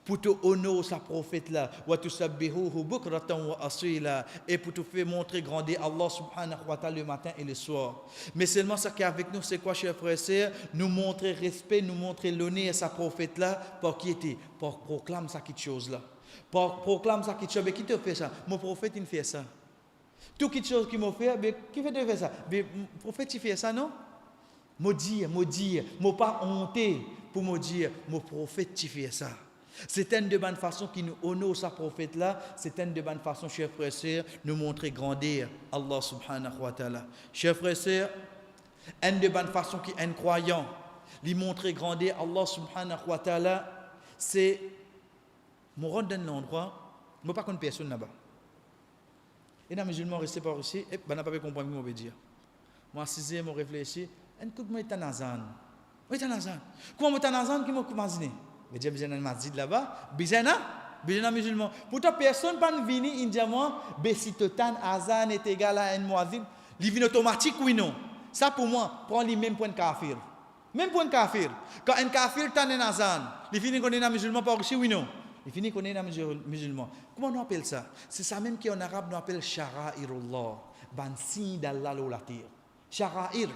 pour te honorer sa prophète là, wa tusabbihuhu bukratan wa asila, et pour te faire montrer grandeur Allah subhanahu wa ta'ala le matin et le soir. Mais seulement ce qui est avec nous, c'est quoi, chers frères et sœurs? Nous montrer respect, nous montrer l'honneur à sa prophète là, pour qui était, pour proclamer ça quelque chose là. Pour proclamer ça quelque chose, mais qui te fait ça? Mon prophète il fait ça. Tout quelque chose qui m'a fait, mais qui fait de faire ça? Mais mon prophète il fait ça, non? Moi dire, moi pas honter pour me dire, mon prophète il fait ça. C'est une de bonnes façons qui nous honore sa prophète là, c'est une de bonnes façons, chers frères et sœurs, nous montrer grandir Allah subhanahu wa ta'ala. Chers frères et sœurs, une de bonnes façons qui un croyant lui montrer grandir Allah subhanahu wa ta'ala, c'est mon rendre dans l'endroit, moi pas connaître personne là-bas. Et les musulmans restent par ici, et ben n'a pas compris ce que je veux dire. Moi assisé, moi réfléchi, un coup de moi est en azan. Comment moi est en azan qui m'a imaginé? Mais j'ai besoin d'un masjid là-bas, besoin Besoin musulman. Pourtant, personne pas venu indiamment, besitotan, azan est égal à un muazzin. Il vient automatique, oui, non. Ça, pour moi, prend les mêmes points de kafir. Même point de kafir. Quand un kafir t'en un azan, il finit qu'on est un musulman par ici, oui, non. Il finit qu'on est un musulman. Comment on appelle ça? C'est ça même qui en arabe on appelle shara'irullah. Ban signe d'Allah l'olatir. Shara'ir.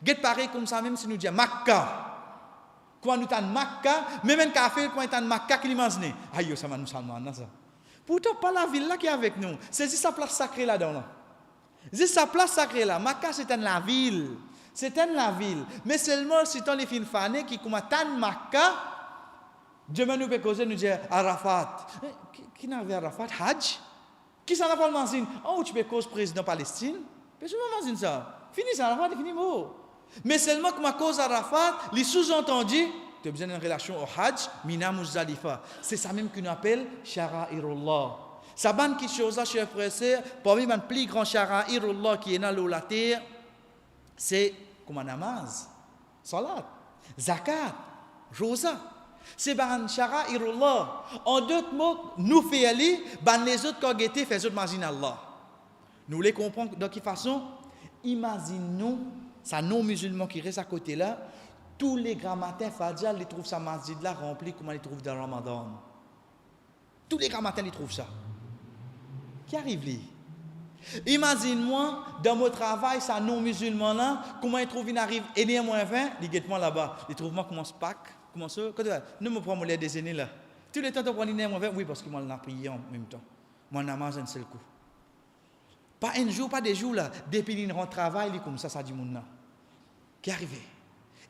Get pareil comme ça même si nous disons Makkah. Quand nous sommes Makkah, même un kafir quand il est en Makkah qui l'imagine. Aïe, ça m'a nous salman ça. Pourtant pas la ville là qui est avec nous. C'est juste sa place sacrée là-dedans là. C'est sa place sacrée là. Makkah c'est la ville. C'est la ville. Mais seulement si on les fin fané qui comme tan Makkah, demain nous peut causer nous dire Arafat. Qui n'avait Arafat Hajj? Qui s'en a pas le mazine? Oh, tu peux cause président Palestine? Personne ne mazine ça. Fini ça, Arafat, fini mot. Mais seulement que ma cause Arafat, les sous-entendus, tu as besoin d'une relation au Hajj, Mina Muzdalifa. C'est ça même qu'on appelle Shara'irullah. Ça banne qui chose là, chers frères et sœurs, parmi les plus grands Shara'irullah qui est dans la terre, c'est comme un namaz, salat, zakat, rosa. C'est ban Shara'irullah. En d'autres mots, nous faisons ban les autres qui ont fait autres mazin Allah. Nous les comprenons de quelle façon? Imaginez-nous, ça non-musulman qui reste à côté là, tous les grands matins, Fadja, ils trouvent sa masjid là rempli comme ils trouvent dans le Ramadan. Tous les grands matins, ils trouvent ça. Qui arrive là? Imagine-moi, dans mon travail, ça non-musulman là, comment ils trouvent, ils arrivent, et les moins 20, ils guettent moi là-bas. Ils trouvent moi comment se Pâques, comment ça? Nous me prenons les déjeuner là. Tous les temps, tu prends les moins 20, oui, parce que moi, je l'ai prié en même temps. Moi, je namaz un seul coup. Pas un jour, pas des jours là. Depuis qu'il rentre au travail, il est comme ça dit mon nom. Qui arrive?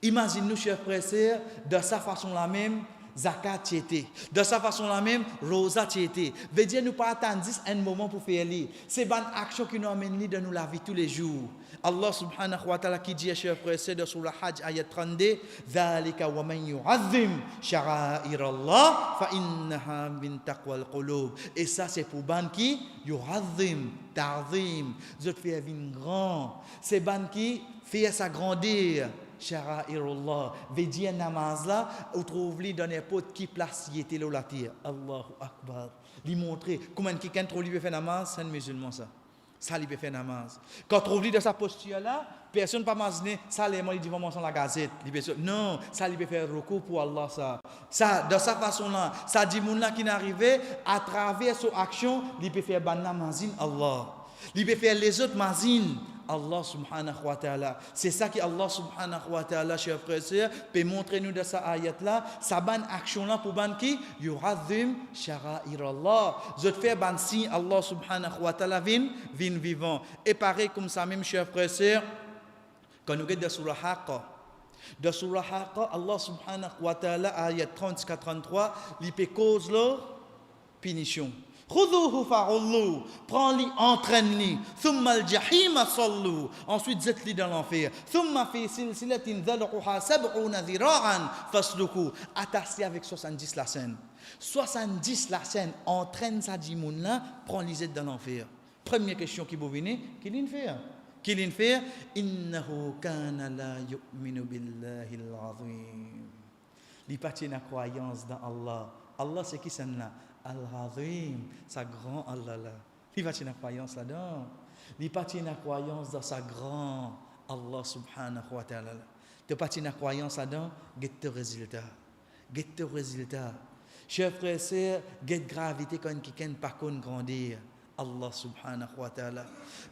Imagine-nous, chers frères et sœurs, de sa façon la même, zakat était. De sa façon la même, rosa était. Veut dire nous pas attendre un moment pour faire lire. C'est une action qui nous amène dans la vie tous les jours. Allah subhanahu wa ta'ala qui dit, chers frères et sœurs, sur la Hajj ayat 32, ذَلِكَ وَمَنْ يُعَظِّمْ شَعَائِرَ اللَّهِ فَإِنَّهَا مِنْ تَقْوَى الْقُلُوبِ. Et ça c'est pour ban qui yu'azzim, ta'zim, je fais un grand. C'est ban qui fait sa grandeur. Shara'irullah, veut dire namaz là, on trouve dans n'importe qui place qui était là la terre. Allahu Akbar. Lui montrer comment quelqu'un trop lui peut faire namaz, c'est un musulman ça. Ça lui peut faire namaz. Quand on trouve dans sa posture là, personne pas imaginer ça les il dit vraiment sur la gazette. Non, ça lui peut faire recours pour Allah ça. Ça de sa façon là, ça dit moun là qui n'arrivait à travers son action, il peut faire ban namazin Allah. Il peut faire les autres mazines. Allah subhanahu wa ta'ala. C'est ça que Allah subhanahu wa ta'ala, chers frères et sœurs, peut montrer nous dans sa ayat là, sa bonne action là pour ban qui yu'azzim shara'irallah. Je te fais ban si Allah subhanahu wa ta'ala vin vivant. Et pareil comme ça même, chers frères et sœurs, quand nous regardons sur la Haqqa, dans surah Haqqa, Allah subhanahu wa ta'ala, ayat 34-33, il peut cause la punition. خذوه فعلوه, prends-le, entraîne-le. ثم الجحيم صلوا, ensuite jette-le dans l'enfer. ثم في سلسلة ذرعها 70 ذراعا فاسلكوه, attaché avec 70 la scène. 70 la scène, entraîne ça dit moun là, prends-le jette dans l'enfer. Première question qui vous venez, qu'il fait? Qu'il fait? إنه كان لا يؤمن بالله العظيم. Il partit la croyance dans Allah. Allah c'est qui c'est là? Al-Azim, sa grand Allah là. Il va y avoir croyance là-dedans. Il va y avoir croyance dans sa grand Allah subhanahu wa ta'ala. Tu vas y avoir croyance là-dedans, get tes résultats. Get tes résultats. Chers frères et sœurs, get gravité quand quelqu'un pas qu'on grandir. Allah subhanahu wa ta'ala.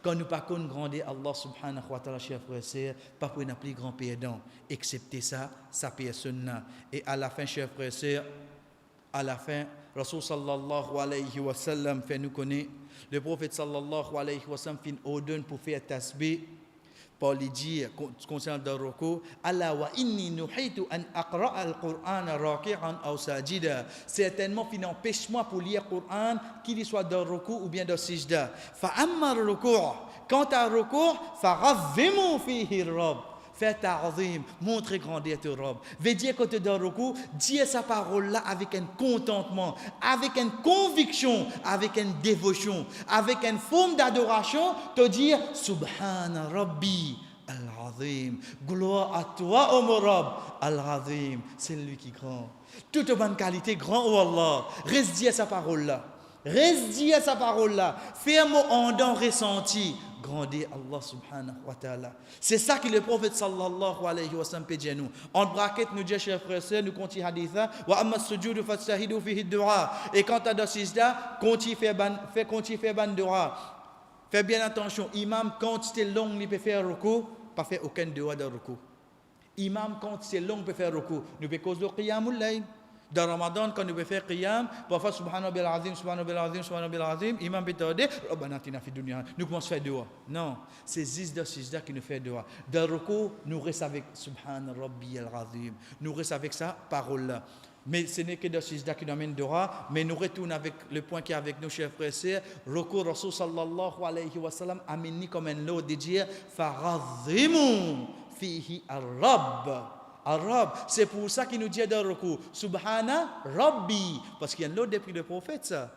Quand nous pas qu'on grandir Allah subhanahu wa ta'ala, chers frères et sœurs, pas pour une plus grand perdant. Excepté ça, sa personne là. Et à la fin, chers frères et sœurs, à la fin, Rasul sallallahu alayhi wa sallam fait nous connaître, le prophète sallallahu alayhi wa sallam fait ordonne pour faire tasbih, pour lui dire concernant le ruku, Allah wa inni nuhitu an aqra al-Qur'an raki'an aw sajida. Certainement fin empêche-moi pour lire le Qur'an qu'il soit dans le ruku ou bien dans le sijda. Fa amma al-ruku', quant à ruku', fa ravvimu fihi ar-rabb. Fais ta'zim, montre grandeur de robe. Veut dire que tu es dans le recours, dire sa parole là avec un contentement, avec une conviction, avec une dévotion, avec une forme d'adoration, te dire Subhana Rabbi Al-Azim. Gloire à toi, ô mon Rabb. Al-Azim, c'est lui qui est grand. Toute bonne qualité, grand, ô Allah. Reste dit à sa parole-là. Reste dit à sa parole-là. Fais-moi en don ressenti. Grandis Allah subhanahu wa ta'ala. C'est ça que le prophète sallallahu alayhi wa sallam peut dire nous. En bracket, nous dit, chers frères et sœurs, nous continuons hadith. Wa amma sujudu fastahidu fihi dua. Et quand tu as dit ça, continue faire ban dua. Fais bien attention. Imam, quand c'est long, il peut faire ruku, pas faire aucun dua de ruku. Imam, quand c'est long, il peut faire ruku. Nous peut cause de qiyamul layl. Dans Ramadan, quand nous pouvons faire qiyam, parfois subhanahu bil azim, subhanahu bil azim, subhanahu bil azim, imam bitade, rabbana atina fid dunya. Nous commençons à faire dua. Non, c'est zizda qui nous fait dua. Dans le recours, nous restons avec subhana rabbi al azim. Nous restons avec sa parole là. Mais ce n'est que dans zizda qui nous amène dua, mais nous retournons avec le point qui est avec nos chers frères et sœurs. Recours Rasul sallallahu alayhi wa sallam amène comme un lot de dire farazimu fihi ar-rabb. Arabe, c'est pour ça qu'il nous dit dans le recours Subhana Rabbi, parce qu'il y a un autre depuis le prophète ça.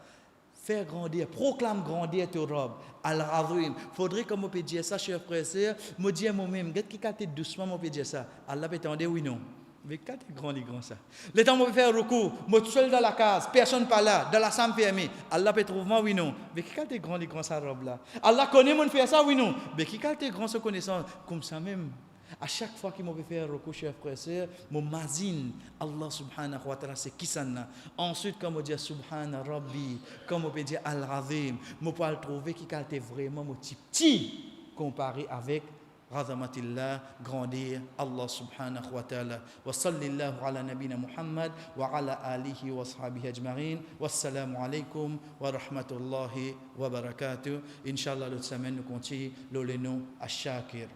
Faire grandir, proclame grandir ton Rabb. Al-Azim. Faudrait que moi puisse dire ça, chers frères et sœurs, me dire moi-même, qu'est-ce qui cante doucement, moi puisse dire ça. Allah peut entendre oui non. Mais quand tu grand ça. Le temps où je faire recours, moi tout seul dans la case, personne pas là, dans la salle fermée. Allah peut trouver moi oui non. Mais qui quand tu grand ça Rabb là. Allah connaît mon faire ça oui non. Mais qui quand tu grand ce connaissance comme ça même. À chaque fois qu'il m'a fait un recours, chers frères et sœurs, je m'imagine Allah subhanahu wa ta'ala, c'est qui ça. Ensuite, quand je dis subhana rabbi, quand je dis al-azim, je peux le trouver qui est vraiment petit comparé avec Razamatillah, grandir Allah subhanahu wa ta'ala. Wa sallallahu ala nabina Muhammad wa ala alihi wa sahbihi ajma'in. Wassalamu alaikum wa rahmatullahi wa barakatuh. Inch'Allah, l'autre semaine, nous continuons le nom à Shakir.